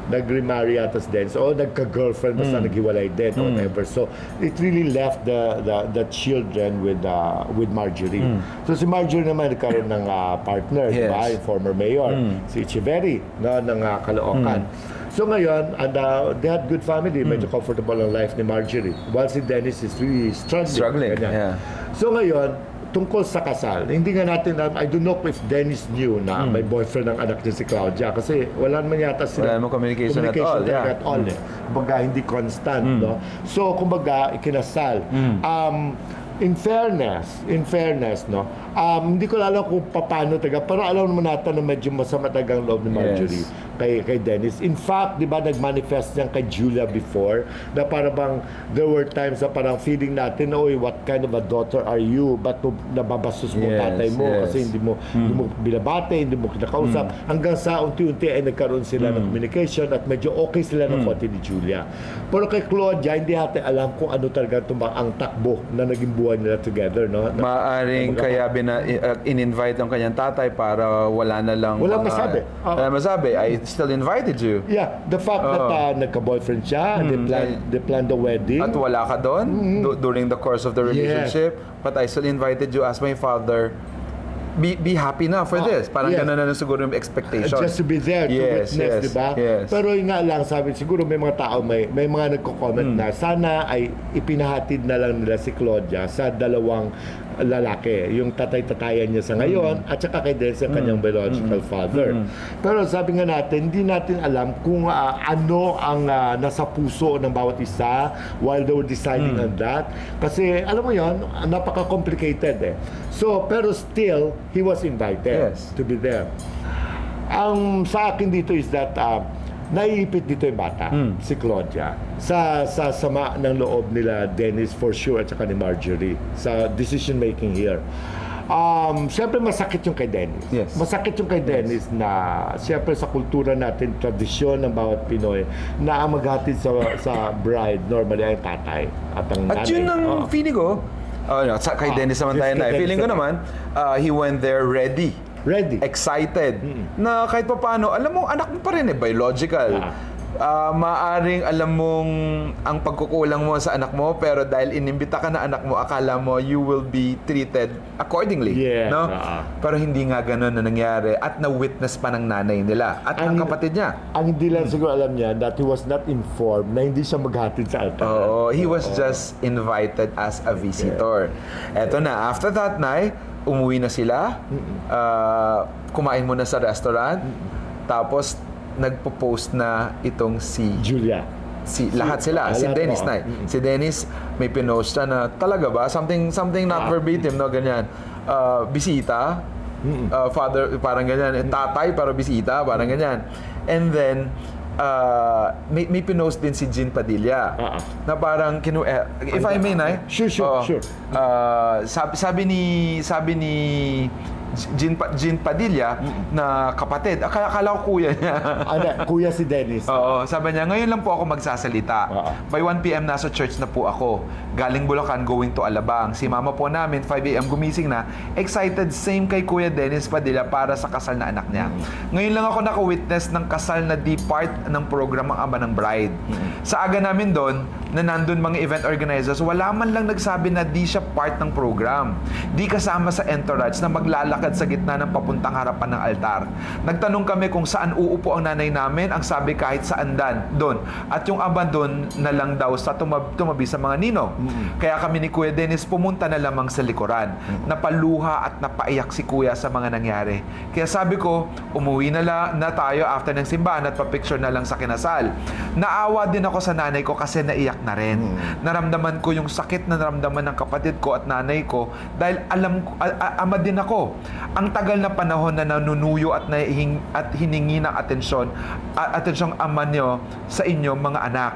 Nag-remarry yata si Dennis. O nagka-girlfriend basta naghiwalay din or whatever. So it really left the children with Marjorie. So si Marjorie naman nagkaroon ng partner, Yes. diba? Yung former mayor, si Echeverry, no, ng Caloocan. So ngayon, they had good family, medyo comfortable ang life ni Marjorie. While si Dennis is really struggling. Ganyan. yeah. So ngayon, tungkol sa kasal, hindi nga natin, I don't know if Dennis knew na may boyfriend ang anak niya si Claudia kasi wala naman yata sila. Wala namang communication at all, talaga yeah. at all. Kumbaga, hindi constant. No? So, kumbaga, ikinasal. In fairness, no, hindi ko alam kung paano pero alam naman natin na medyo masama talagang loob ni Marjorie kay Dennis. In fact, di ba, nag-manifest niyan kay Julia before na para bang there were times na parang feeling natin, oy, what kind of a daughter are you? Ba't mo nababastos mo tatay mo? Kasi hindi mo binabate, hindi mo kinakausap. Hanggang sa unti-unti ay nagkaroon sila ng communication at medyo okay sila ng konti ni Julia. Pero kay Claudia, hindi natin alam kung ano talaga ang takbo na naging buhay nila together, no? Maaring kaya in-invite ang kanyang tatay para wala na lang Walang masabi. Wala masabi. I still invited you. Yeah, the fact that nagka-boyfriend siya, they planned the wedding. At wala ka doon during the course of the relationship. But I still invited you as my father be happy na for this. Parang yes. ganun na siguro yung expectation. Just to be there, to witness, di ba? Yes. Pero yun nga lang, sabi, siguro may mga tao, may mga nagko-comment na sana ay ipinahatid na lang nila si Claudia sa dalawang lalaki. Yung tatay-tatayan niya sa ngayon at saka kay Dennis ang kanyang biological father. Pero sabi nga natin, hindi natin alam kung ano ang nasa puso ng bawat isa while they were deciding on that. Kasi alam mo yon, napaka-complicated eh. So, pero still, he was invited to be there. Ang sa akin dito is that naiipit dito yung bata, si Claudia, sa sama ng loob nila Dennis for sure at saka ni Marjorie sa decision making here. Siyempre masakit yung kay Dennis. Yes. Masakit yung kay Dennis na siyempre sa kultura natin, tradisyon ng bawat Pinoy na ang maghatid sa bride normally ay tatay at ang nanay. At yun ang feeling ko, kay Dennis naman tayo na. Feeling ko naman, he went there ready. Excited. Na kahit pa paano, alam mo, anak mo pa rin biological. Maaring alam mong ang pagkukulang mo sa anak mo, pero dahil inimbita ka na anak mo, akala mo you will be treated accordingly. No? Pero hindi nga ganun na nangyari at na-witness pa ng nanay nila at ang kapatid niya. Ang hindi lang siguro alam niya that he was not informed na hindi siya maghatid sa altar. He was just invited as a visitor. Eto na, after that night, umuwi na sila, kumain muna sa restaurant, tapos nagpo-post na itong si Julia. Lahat sila, si Dennis na. Si Dennis may pinost siya na talaga ba? Something not verbatim, no? Ganyan. Bisita, father, parang ganyan. Tatay, pero bisita, parang ganyan. And then, may pinost din si Jean Padilla na parang if I may, Nay. Sure. Sabi ni Jean Padilla na kapatid. Akala ko kuya niya. Kuya si Dennis. Oo, sabi niya, ngayon lang po ako magsasalita. By 1 p.m. nasa church na po ako. Galing Bulacan, going to Alabang. Si mama po namin, 5 a.m. gumising na. Excited, same kay Kuya Dennis Padilla para sa kasal na anak niya. Ngayon lang ako naka-witness ng kasal na di part ng program ang ama ng bride. Sa aga namin doon, na nandun mga event organizers, wala man lang nagsabi na di siya part ng program. Di kasama sa entourage na maglalakad sa gitna ng papuntang harapan ng altar. Nagtanong kami kung saan uupo ang nanay namin. Ang sabi kahit saan doon. At yung ama doon na lang daw sa tumabi sa mga ninong. Kaya kami ni Kuya Dennis pumunta na lamang sa likuran. Napaluha at napaiyak si Kuya sa mga nangyari. Kaya sabi ko, umuwi na tayo after ng simbahan at papicture na lang sa kinasal. Naawa din ako sa nanay ko kasi naiyak na rin. Naramdaman ko yung sakit na naramdaman ng kapatid ko at nanay ko dahil ama din ako. Ang tagal na panahon na nanunuyo at hiningi ng atensyong ama nyo sa inyo mga anak.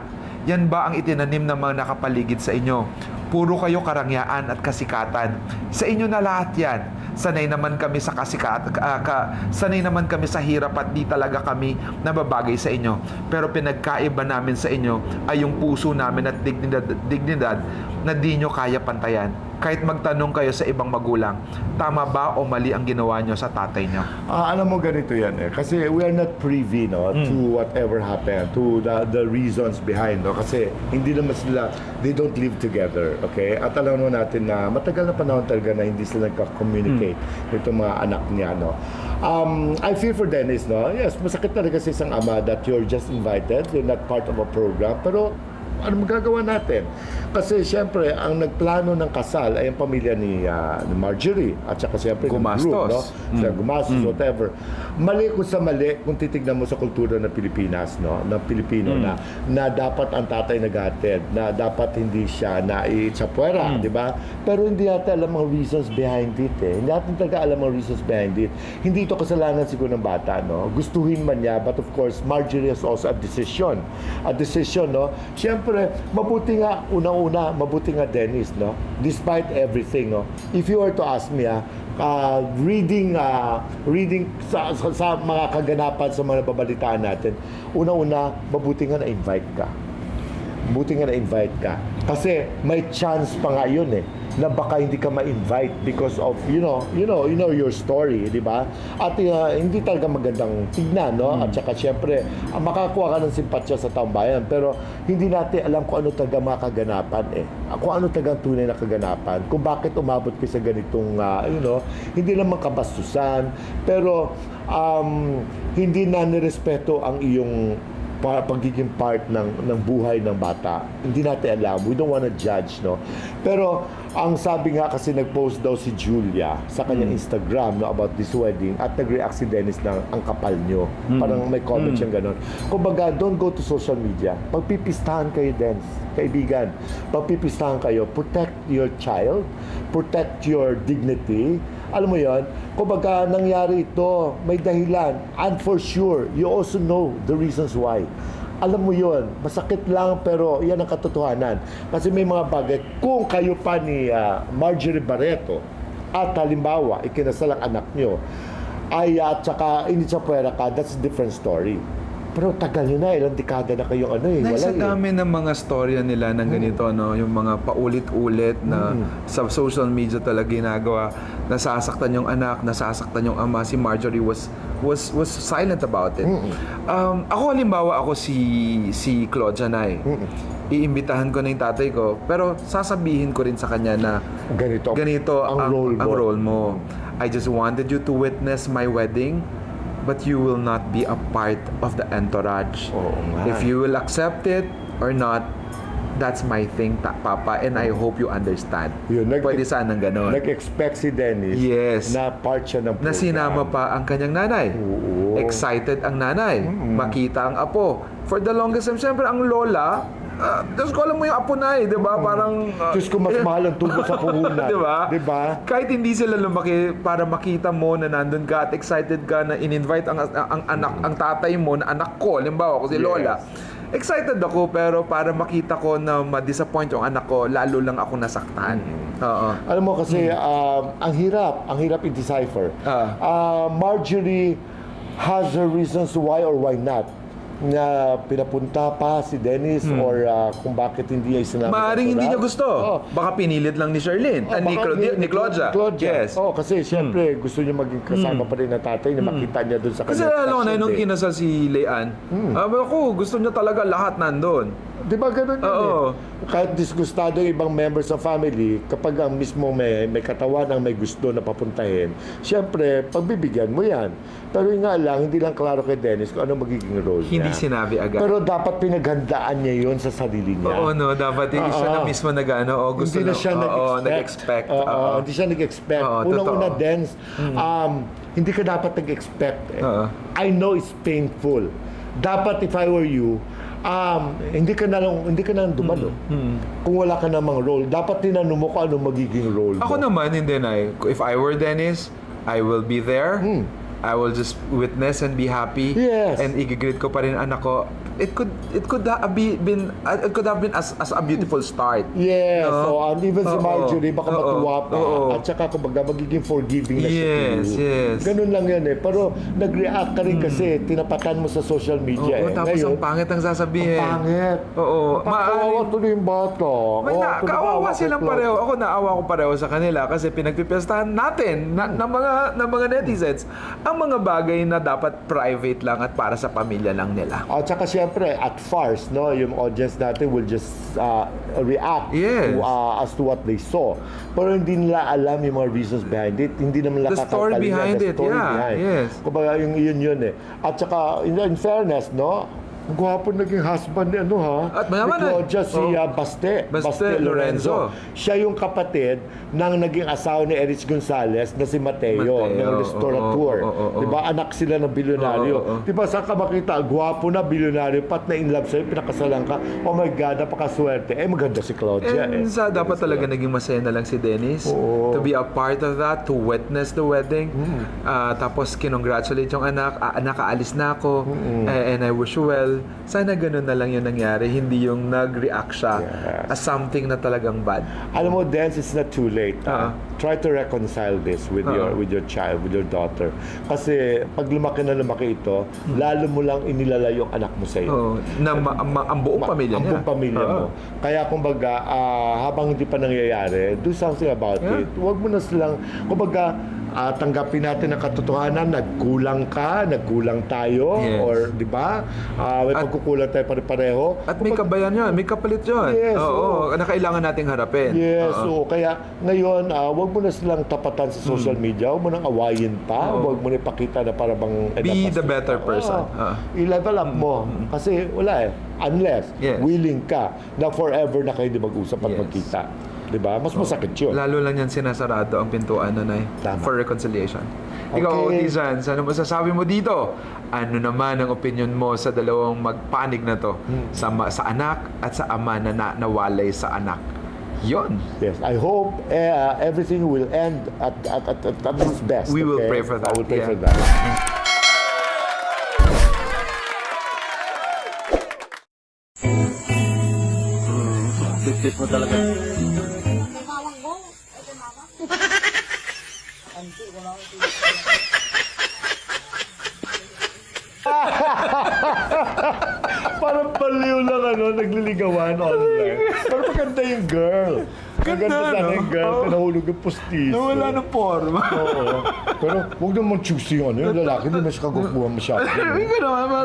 Yan ba ang itinanim ng mga nakapaligid sa inyo? Puro kayo karangyaan at kasikatan. Sa inyo na lahat yan. Sanay naman kami sa sanay naman kami sa hirap at di talaga kami nababagay sa inyo. Pero pinagkaiba namin sa inyo ay yung puso namin at dignidad na di nyo kaya pantayan. Kahit magtanong kayo sa ibang magulang, tama ba o mali ang ginawa nyo sa tatay nyo? Alam mo, ganito yan eh. Kasi we are not privy to whatever happened, to the reasons behind. Kasi hindi naman sila, they don't live together. Okay? At alam mo natin na matagal na panahon talaga na hindi sila nagka-communicate itong mga anak niya. No? I feel for Dennis. No? Yes, masakit talaga sa isang ama that you're just invited, you're not part of a program. Pero ano magagawa natin? Kasi siyempre, ang nagplano ng kasal ay ang pamilya ni Marjorie at saka siyempre Gumastos. Group, no? Sila Gumastos, whatever. Mali kung sa mali kung titignan mo sa kultura ng Pilipinas, no? Ng Pilipino na dapat ang tatay naghatid, na dapat hindi siya naiitsapwera, di ba? Pero hindi natin alam ang reasons behind it eh. Hindi natin talaga alam ang reasons behind it. Hindi ito kasalanan siguro ng bata, no? Gustuhin man niya, but of course, Marjorie has also a decision. A decision, no? Siyempre, mabuti nga, una-una, mabuti nga Dennis, no? Despite everything, no? If you were to ask me, reading sa mga kaganapan sa mga babalitaan natin, una-una, mabuti nga na-invite ka. Buti nga na-invite ka. Kasi may chance pa nga yun eh, na baka hindi ka ma-invite because of, you know your story, di ba? At hindi talaga magandang tignan, no? At saka syempre, makakuha ka ng simpatya sa taong bayan, pero hindi natin alam kung ano talaga mga kaganapan eh. Kung ano talaga ang tunay na kaganapan, kung bakit umabot ka sa ganitong, hindi naman kabastusan, pero hindi na nirespeto ang iyong pagiging part ng buhay ng bata. Hindi natin alam. We don't wanna judge, no? Pero ang sabi nga kasi nag-post daw si Julia sa kanyang Instagram, no, about this wedding at nag-react si Dennis na ang kapal nyo. Parang may comment siyang gano'n. Kumbaga, don't go to social media. Pagpipistahan kayo, Dennis, kaibigan. Pagpipistahan kayo, protect your child, protect your dignity. Alam mo yon, kumbaga nangyari ito, may dahilan. And for sure, you also know the reasons why. Alam mo yon, masakit lang pero yan ang katotohanan. Kasi may mga bagay, kung kayo pa ni Marjorie Barreto at halimbawa, ikinasal ang anak nyo, ay at saka initsapuera ka, that's a different story. Pero tagal nyo na, ilang dekada na kayong Sa wala dami ng mga storya nila ng ganito, no? Yung mga paulit-ulit na sa social media talaga ginagawa, nasasaktan yung anak, nasasaktan yung ama. Si Marjorie was silent about it. Ako halimbawa, ako si Claudia Nay. Iimbitahan ko na yung tatay ko, pero sasabihin ko rin sa kanya na ganito ang role mo. I just wanted you to witness my wedding, but you will not be a part of the entourage. Oo nga. If you will accept it or not, that's my thing, Papa, and I hope you understand. Pwede sanang ganon. Nag-expect si Dennis na part siya ng program. Na sinama pa ang kanyang nanay. Oo. Excited ang nanay. Makita ang apo. For the longest time, siyempre, ang lola, Diyos ko, alam mo yung apo na di ba? Parang... Diyos ko, mas mahal ang tubo sa puhunan. Di ba? Kahit hindi sila lumaki para makita mo na nandun ka at excited ka na in-invite ang anak, ang tatay mo na anak ko, halimbawa ko si Lola. Excited ako pero para makita ko na ma-disappoint yung anak ko, lalo lang ako nasaktan. Alam mo kasi, ang hirap i-decipher. Marjorie has her reasons why or why not na pinapunta pa si Dennis or kung bakit hindi niya isinama. Maaring hindi niya gusto. Baka pinilit lang ni Charlene. Ni Claudia. Yes. Kasi siyempre gusto niya maging kasama pa rin ng tatay na makita niya doon sa kanya. Kasi alam ko na nung kinasal si Leanne, ako gusto niya talaga lahat nandun. Di ba ganun yun Kahit disgustado yung ibang members ng family, kapag ang mismo may katawan ang may gusto na papuntahin, siyempre, pagbibigyan mo yan. Pero yun nga lang, hindi lang klaro kay Dennis kung ano magiging role niya. Hindi sinabi agad. Pero dapat pinaghandaan niya yun sa sarili niya. Oo, no? Dapat siya na mismo gusto hindi na siya nag-expect. Hindi siya nag-expect. Unang-una, Dennis, hindi ka dapat nag-expect. I know it's painful. Dapat, if I were you, hindi ka na dumalo. Kung wala ka namang role, dapat tinanong mo kung ano magiging role mo. Ako naman, hindi na. If I were Dennis, I will be there. I will just witness and be happy. Yes. And i-greet ko pa rin anak ko. It could have been as a beautiful start. Yes. No? So, even si Marjorie baka matuwa pa. At saka kumbaga magiging forgiving na siya to you. Yes. Ganun lang yan pero nag-react ka rin kasi tinapatan mo sa social media Tapos Ngayon, ang pangit ang sasabihin. Ang pangit. Kawawa tuloy yung bata. Kaawa silang pareho. Ako naawa ko pareho sa kanila kasi pinagpipestahan natin ng mga netizens ang mga bagay na dapat private lang at para sa pamilya lang nila. At saka siyempre, at first, yung audience natin will just react as to what they saw. Pero hindi nila alam yung mga reasons behind it. Hindi naman The story behind it. Yes. Kumbaga, yun At saka, in fairness, ang gwapo naging husband ni At mayaman ni Claudia, si Baste Lorenzo. Siya yung kapatid ng naging asawa ni Erich Gonzalez na si Mateo ng restaurateur. Diba? Anak sila ng bilyonaryo. Diba? Saan ka makita? Gwapo na, bilyonaryo, pat na in love sa'yo, pinakasalan ka. Oh my God, napakaswerte. Maganda si Claudia. Dapat talaga naging masaya na lang si Dennis to be a part of that, to witness the wedding. Tapos kinongratulate yung anak, aalis na ako, and I wish you well. Paul, sana ganun na lang yung nangyari, hindi yung nag-react siya as something na talagang bad. Alam mo, Dance, it's not too late. Try to reconcile this with your child, with your daughter. Kasi pag lumaki na lumaki ito, lalo mo lang inilala yung anak mo sa iyo. Na ang buong pamilya Ang niya. buong pamilya mo. Kaya kumbaga, habang hindi pa nangyayari, do something about it. Huwag mo na silang, kumbaga, tanggapin natin ang katotohanan, nagkulang ka, nagkulang tayo, Yes. or di ba? May pagkukulang tayo pare-pareho. At may kabayan yun, may kapalit yun. Yes, Oo, na kailangan nating harapin. Yes, so kaya ngayon, huwag mo na silang tapatan sa social media, huwag mo nang awayin pa, huwag mo na ipakita na para bang... Be the better person. I-level up mo. Kasi wala unless Yes. willing ka na forever na kayo di mag-usap at Yes. magkita. Diba? Mas masakit yun. Lalo lang yan sinasarado ang pintuan, Nanay, Tama. for reconciliation. Okay. Ikaw, Otizans, ano masasabi mo dito? Ano naman ang opinion mo sa dalawang magpanig na to? Sa anak at sa ama na nawalay sa anak. Yon. Yes, I hope everything will end at its best. We will okay? pray for that. I will pray Yeah. for that. Tip mo talaga. Parang baliw lang nagliligawan online. Pero maganda yung girl. Maganda Ganda, sana no? yung girl, pinahulog yung pustiso. Nawala ng forma. Oo. Pero huwag naman choosy yung yung lalaki, hindi na siya kagukuhan masyado. Hindi ko naman,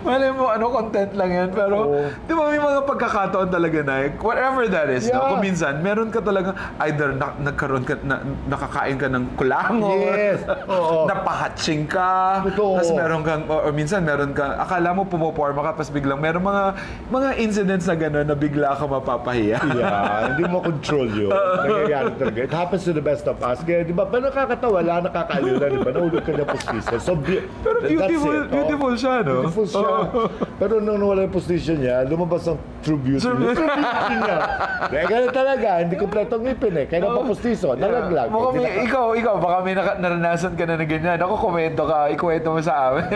malay mo, content lang yan. Pero, di ba may mga pagkakataon talaga na, whatever that is, no? Yeah. Kung minsan, meron ka talagang, either nagkaroon ka, nakakain ka ng kulangon, Yes. Oo. napahatsing ka, Totoo. tapos meron kang, or minsan meron kang, akala mo pumoporma ka, tapos biglang meron mga incidents na gano'n na bigla ka mapapahiya. Yeah, hindi mo control yun. Nangyayari talaga. It happens to the best of us. Kaya, di ba, ba nakakatawa, nakakaaliw na, di ba? Nahulog ka na pustiso. So, Pero that's beautiful, it. beautiful siya, no? Beautiful siya. Pero nung nawala yung position niya, lumabas ang true beauty. True beauty niya. Kaya ganun talaga, hindi kompletong ngipin eh. Kaya napapustiso, nalaglag. Mukhang Hindi may, ikaw, baka may naranasan ka na ganyan. Ako, komento ka, ikwento mo sa amin.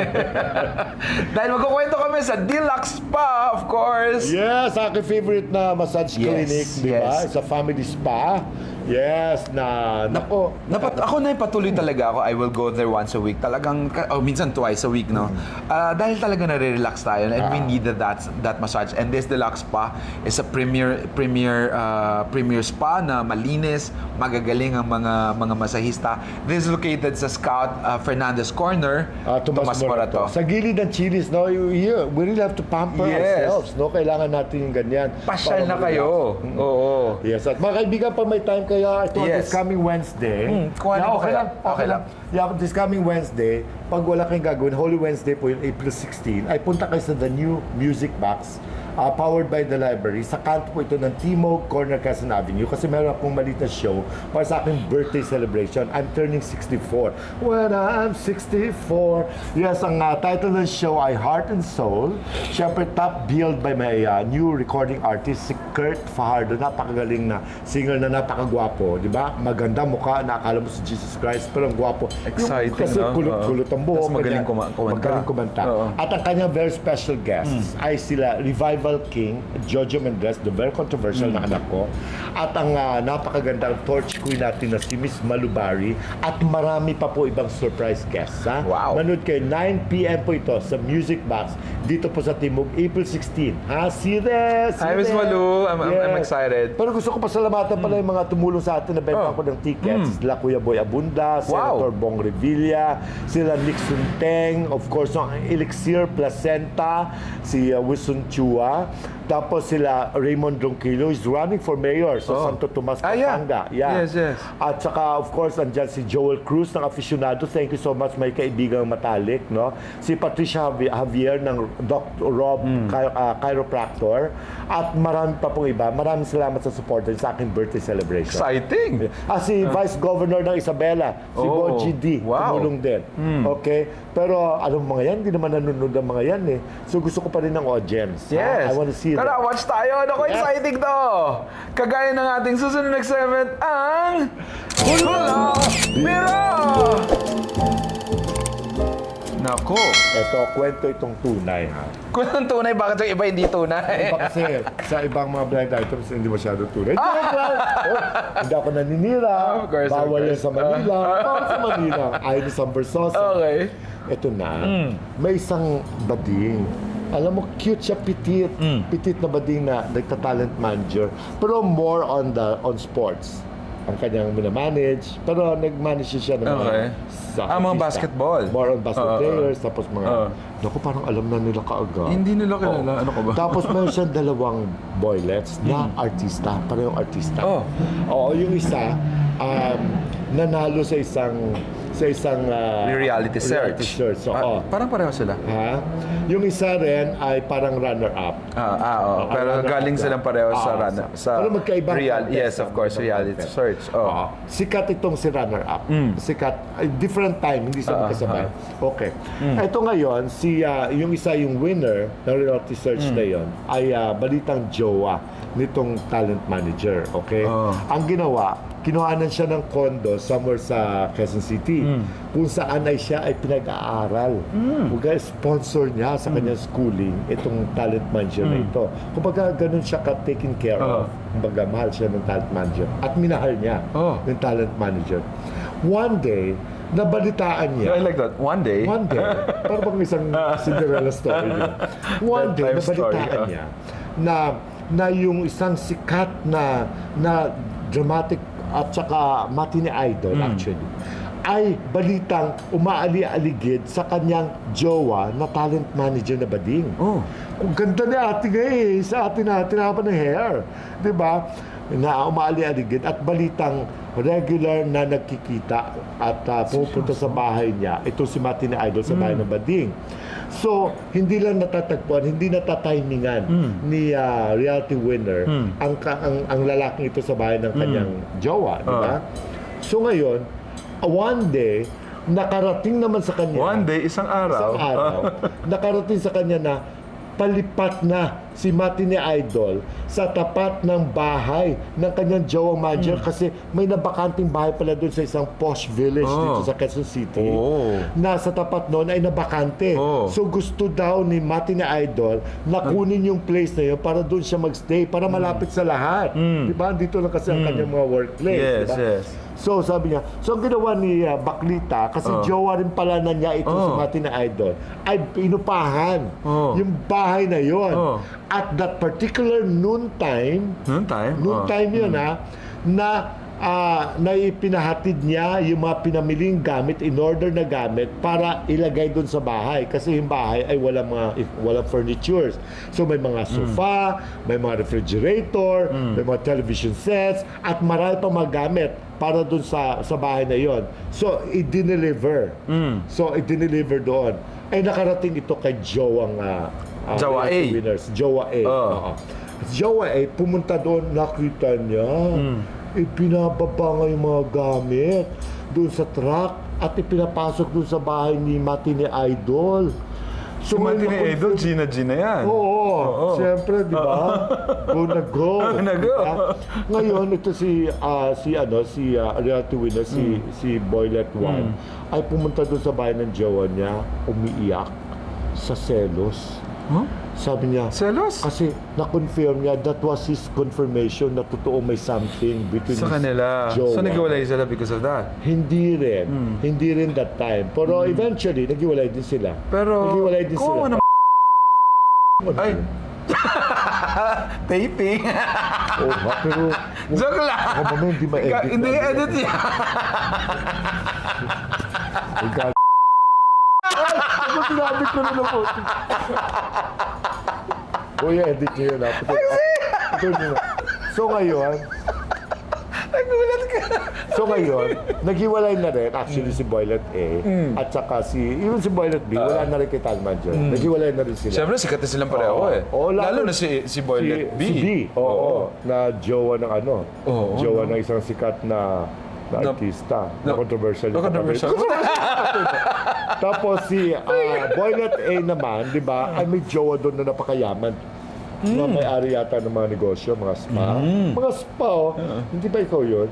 Dahil magkukwento kami sa Deluxe Spa, of course. Yes, aking favorite na massage Yes, clinic, di ba? yes. It's a family spa. Yes, nako. Ako na patuloy talaga ako. I will go there once a week. Talagang, minsan twice a week, no? Dahil talaga nare-relax tayo and we needed that massage. And this Deluxe Spa is a premier spa na malinis, magagaling ang mga masahista. This is located sa Scout Fernandez Corner, Tomas Morato. Sa gilid ng Chili's, no? We really have to pamper Yes. ourselves, no? Kailangan natin yung ganyan. Pasyal na Para kayo. Oo. Yes, at mga kaibigan, pag may time kaya, ito Yes. this coming Wednesday. kuhanin Yeah, mo kaya. Okay lang. Yeah, this coming Wednesday, pag wala kayong gagawin, Holy Wednesday po yung April 16, ay punta kayo sa The New Music Box, powered by the library. Sa kanto po ito ng Timog Corner, Quezon Avenue. Kasi meron akong maliit na show para sa aking birthday celebration. I'm turning 64. When I'm 64. Yes, ang title ng show ay Heart and Soul. Siyempre, top billed by my new recording artist, si Kurt Fajardo. Napakagaling na singer na napakagwapo. Di ba? Maganda mukha, nakakala mo si Jesus Christ, pero ang gwapo. Exciting, Kasi no? kulot ang buhok. Tapos magaling ganyan. kumanta. Magaling kumanta. Oo. At ang kanyang very special guests ay sila Revival King, Jojo Mendez, the very controversial na anak ko, at ang napakagandang torch queen natin na si Miss Malubari, at marami pa po ibang surprise guests. Ha? Wow. Manood kayo, 9 p.m. po ito sa Music Box dito po sa Timog, April 16. Ha? See you there! See Hi, you Miss there. Malu. I'm Yes. excited. Pero gusto ko pasalamatan pala yung mga tumulong sa atin na benta ko ng tickets. Sila Kuya Boy Abunda, Senator Bong Revilla, sila Nick Sunteng, of course, ang Elixir Placenta, si Wilson Chua, tapos sila Raymond Ronquillo is running for mayor sa Santo Tomas, yeah. Pampanga. Yes, yes. At saka, of course, andyan si Joel Cruz ng aficionado. Thank you so much, may kaibigang matalik, no? Si Patricia Javier ng Dr. Rob Chiropractor. At marami pa pong iba. Maraming salamat sa support sa aking birthday celebration. Exciting. Si Vice Governor ng Isabela, si Boji D, wow. tumulong din. Okay? Pero alam mo mga yan, hindi naman nanonood ang mga yan eh. So gusto ko pa rin ng audience. Yes. I want to see Tara, them. watch tayo. Naku, Yes. exciting to. Kagaya ng ating susunod na segment, ang Hula Biro! Nako. Ito, kwento itong tunay, ha? Kung ang tunay, bakit yung iba hindi tunay? Iba kasi sa ibang mga blind items hindi masyado tunay. Joke lang! Oh, hindi ako naninira. Of course, of Bawal yan course. sa Manila. Bawal sa Manila. Ayon sa Versosa. Okay. Ito na. May isang bading. Alam mo, cute siya, petit. Petit na bading na nagta-talent manager. Pero more on sports. Ang kanyang minamanage. Pero nag-manage siya ng Okay. sa Mga artista. basketball. More on basketball players. Tapos mga... Oo. Naku, parang alam na nila kaagad. Hindi nila kilala. Oo. Ano ka ba? Tapos meron siyang dalawang boylets na artista. Parehong artista. Oh. Oo, yung isa, nanalo sa isang Reality search. So, Parang pareho sila. ha? Yung isa rin ay parang runner-up. Oo. Pero runner-up galing ka. silang pareho sa pero magkaibang context yes, of course, reality search. Oh. Sikat itong si runner-up. Sikat, different time, hindi sa magkasabay. Okay. Ito ngayon, yung isa yung winner ng reality search na yon ay balitang jowa nitong talent manager. Okay? Ang ginawa, kinuhanan siya ng condo somewhere sa Quezon City kung saan ay siya ay pinag-aaral. Kumbaga, sponsor niya sa kanyang schooling itong talent manager na ito. Kumbaga, ganun siya ka-taken care of. Kumbaga, mahal siya ng talent manager. At minahal niya ng talent manager. One day, nabalitaan niya. I like that. One day. Parang bang isang Cinderella story yun. One day, Bedtime story, nabalitaan niya na yung isang sikat na dramatic at saka matinee idol actually ay balitang umaali-aligid sa kanyang jowa na talent manager na bading. Kung ganda ni ate sa atin na tinapan ng hair. Diba? Na umaali-aligid at balitang regular na nagkikita at pupunta sa bahay niya. Ito si matinee idol sa bahay ng bading. So, hindi lang natatagpuan, hindi natatimingan ni reality winner ang lalaking ito sa bahay ng kanyang jowa, di ba? So ngayon, one day, nakarating naman sa kanya. One day, isang araw. Nakarating sa kanya na palipat na si matinee idol sa tapat ng bahay ng kanyang jowang manager kasi may nabakanting bahay pala doon sa isang posh village dito sa Quezon City na sa tapat noon ay nabakante. So gusto daw ni matinee idol na kunin yung place na yun para doon siya magstay para malapit sa lahat. Diba? Dito lang kasi ang kanyang mga workplace. Yes, diba? yes. So sabi niya, so ang ginawa ni Baklita, kasi jowa rin pala na niya ito si matinee idol, ay pinupahan yung bahay na yon. At that particular noontime yun na ipinahatid niya yung mga pinamiling gamit, in order na gamit para ilagay doon sa bahay kasi yung bahay ay walang furnitures. So may mga sofa, may mga refrigerator, may mga television sets at marami pa mga gamit para doon sa bahay na yon. So i-deliver. Doon. Ay nakarating ito kay Jowang Jowa A. winners. Jowa A. Oo. Jowa A, pumunta doon, nakita niya. Ipinababa nga yung mga gamit doon sa truck at ipinapasok doon sa bahay ni matinee idol. So, matinee idol, Gina yan. Oo. Siyempre, di ba? Go na go. Diba? Ngayon, ito si reality winner, si Boylet One, ay pumunta doon sa bahay ng jowa niya, umiiyak sa selos. Sabi niya, Selos? kasi na-confirm niya, that was his confirmation na totoo may something between Sa kanila. his jowa. So, naghiwalay sila because of that. Hindi rin that time. Pero eventually, naghiwalay din sila. Pero, naghiwalay din sila. Ay! Taping! Oo nga, pero... Joke lang! Ako mamaya hindi ma-edit. Hindi edit yan! Ako sinabi ko na po. Uy, edit nyo yun. Ito nyo na. So ngayon, Nagulat ka! So ngayon, naghiwalay na rin actually si Boylet A at saka even si Boylet B, wala na rin kay Talmadjo. Naghiwalay na rin sila. Siyempre, sikat na silang pareho eh. Lalo na si Boylet B. Si B, na jowa ng jowa ng isang sikat na artista, na controversial. Tapos si Boylet A naman, di ba, ay may jowa doon na napakayaman. Na may-ari yata ng mga negosyo, mga spa. Mga spa, Hindi ba ikaw yun?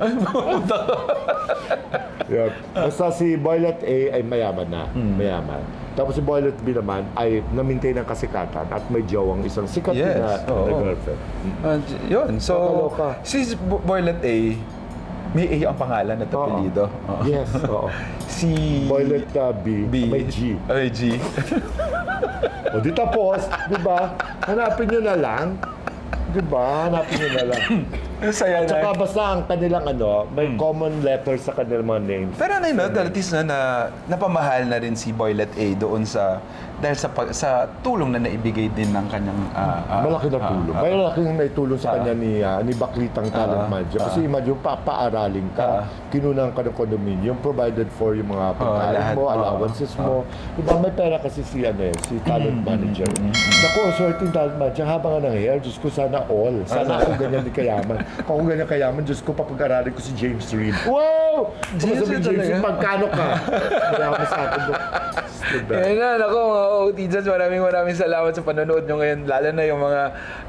Basta si Boylet A ay mayaman na. Mayaman. Tapos si Violet B naman ay na-maintain ang kasikatan at may jowang isang sikat Yes, na oo. girlfriend. Yun, so, Nakakaloka. si Violet A, may A ang pangalan at Oo. apelido. Yes, oo. Si Violet B, may G. May G. O di tapos, di ba? Hanapin nyo na lang. Di ba? Hanapin nyo na lang. Saya At saka na. basta ang kanilang may common letters sa kanilang mga names. Pero ano yun, no? At least na napamahal na rin si Violet A doon sa dahil sa tulong na naibigay din ng kanyang Malaki na tulong. May malaking naitulong sa kanya ni Baklitang Talent Manager. Kasi imagine, paaralin ka, kinunan ka ng condominium, provided for yung mga pagkain lahat. mo, allowances mo. Diba, may pera kasi si Talent Manager. Naku, swerte yung Talent Manager, habang nga nangyayari, Diyos ko, sana all. Sana ako ganyan din kayaman. Kung ako ganyan kayaman, Diyos ko, papag-aralin ko si James Reid. Wow! James James Reid Reid, talaga? magkano ka? Marami sa akin doon. Kaya na, naku mga OTJs, maraming salamat sa panonood nyo ngayon. Lalo na yung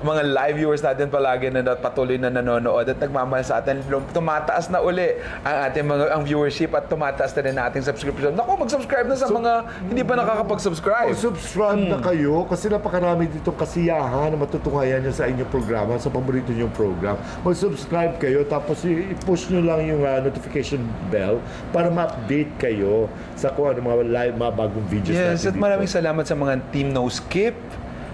mga live viewers natin palagi na patuloy na nanonood at nagmamahal sa atin. Tumataas na uli ang ating ang viewership at tumataas na rin ang ating subscription. Naku, mag-subscribe na sa mga hindi pa nakakapag-subscribe. Subscribe na kayo kasi napakarami ditong kasiyahan na matutunghayan nyo sa inyong programa, sa paborito nyong program. Mag-subscribe kayo tapos i-push nyo lang yung notification bell para ma-update kayo sa kung ano mga live, mga bagong videos Yes, natin at maraming salamat sa mga team no skip.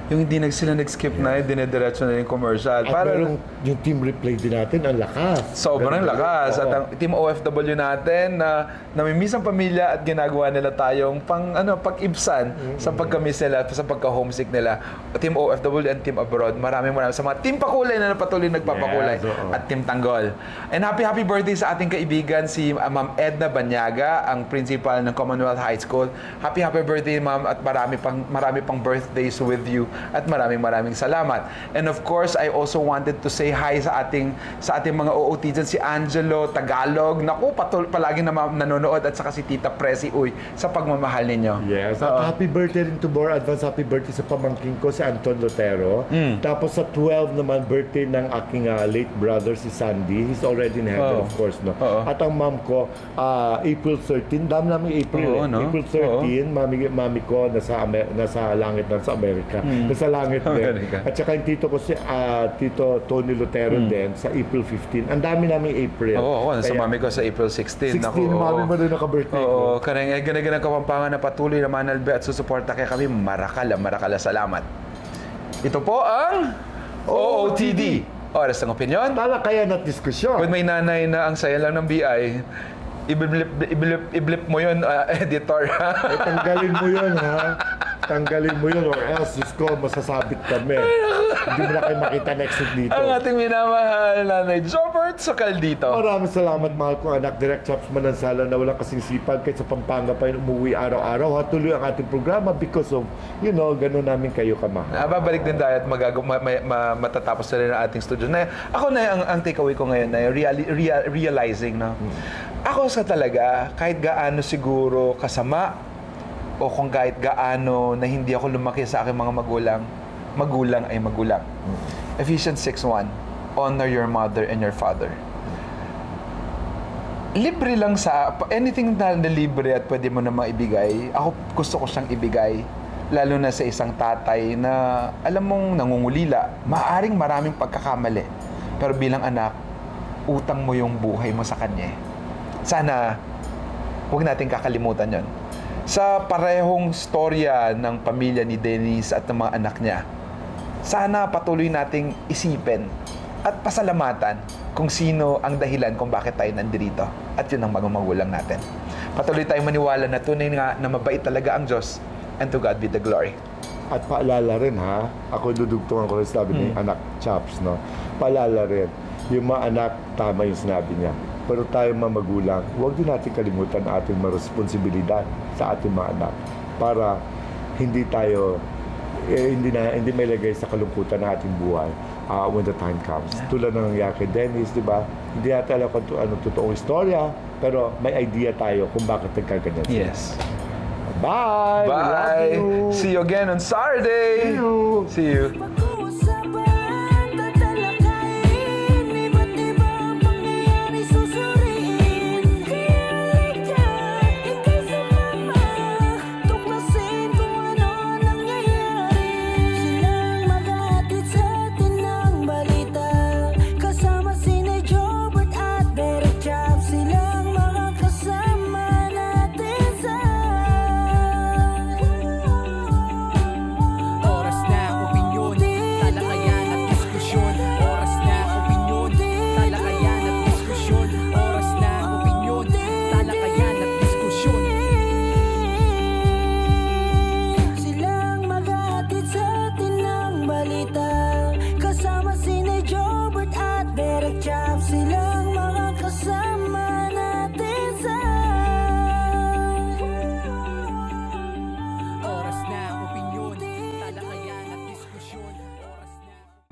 Yung hindi sila nag-skip na, dinediretso na yung commercial. At merong yung team replay din natin, ang lakas. Sobrang Ganun. lakas. Oo. At ang team OFW natin na namimiss ang pamilya at ginagawa nila tayong pag-ibsan sa pagka-miss nila, sa pagka-homesick nila. Team OFW and team abroad. Maraming sa mga team pakulay na patuloy nagpapakulay. Yes, oo. At team tanggol. And happy birthday sa ating kaibigan si Ma'am Edna Banyaga, ang principal ng Commonwealth High School. Happy birthday, Ma'am, at marami pang birthdays with you. At maraming salamat. And of course, I also wanted to say hi sa ating mga OOT dyan, si Angelo Tagalog. Naku, palagi na nanonood at saka si Tita Presi Uy sa pagmamahal ninyo. Yes, at happy birthday rin to Bor. Advance happy birthday sa pamangkin ko, si Anton Lotero. Tapos sa 12 naman, birthday ng aking late brother, si Sandy. He's already in heaven, of course, no? At ang mom ko, April 13. Dami namin April, Oo, no? April 13, mami ko nasa langit na sa Amerika. Nasa langit din. Amerika. At saka yung tito ko, si Tito Tony Lotero din, sa April 15. Ang dami namin April. Oo, ako, sa Kaya, mami ko sa April 16. 16, mami mo rin naka-birthday ko. Oo, karang ganang Kapampangan na patuloy na manalbe at susuporta kaya kami. Marakala, salamat. Ito po ang OOTD. Oras ng opinyon. Talakayan at diskusyon. Kung may nanay na ang saya lang ng BI, i-blip mo yun, editor. Tanggalin mo yun, ha? Tanggalin mo yun or else, Diyos ko, masasabit kami. Hindi mo na kayo makita next week dito. Ang ating minamahal nanay Jobert Sokal dito. Maraming salamat, mahal kong anak. Direct Chops Manansala na walang kasing sipag kahit sa Pampanga pa yun umuwi araw-araw. Tuloy ang ating programa because of, ganun namin kayo kamahal. Babalik din tayo at matatapos na rin ang ating studio. Ako ang takeaway ko ngayon na realizing na ako sa talaga, kahit gaano siguro kasama o kung kahit gaano na hindi ako lumaki sa aking mga magulang ay magulang. Ephesians 6:1, honor your mother and your father. Libre lang anything na libre at pwede mo namang ibigay, ako gusto ko siyang ibigay. Lalo na sa isang tatay na, alam mong nangungulila, maaring maraming pagkakamali. Pero bilang anak, utang mo yung buhay mo sa kanya. Sana, huwag natin kakalimutan yon. Sa parehong storya ng pamilya ni Denise at ng mga anak niya, sana patuloy nating isipin at pasalamatan kung sino ang dahilan kung bakit tayo nandito. At yun ang mga magulang natin. Patuloy tayong maniwala na tunay nga na mabait talaga ang Diyos, and to God be the glory. At paalala rin, ha? Ako dudugtungan ko rin sabi ni anak Chops, no? Paalala rin, yung mga anak, tama yung sinabi niya. Pero tayo mga magulang, huwag din natin kalimutan ang ating mga responsibilidad sa ating mga anak para hindi tayo hindi may lagay sa kalungkutan ng ating buhay when the time comes. Tulad ng nangyari kay Dennis, di ba? Hindi natin alam kung anong totoong istorya, pero may idea tayo kung bakit nagkaganyan sila. Yes. Bye! We love Bye! you! See you again on Saturday! See you! See you.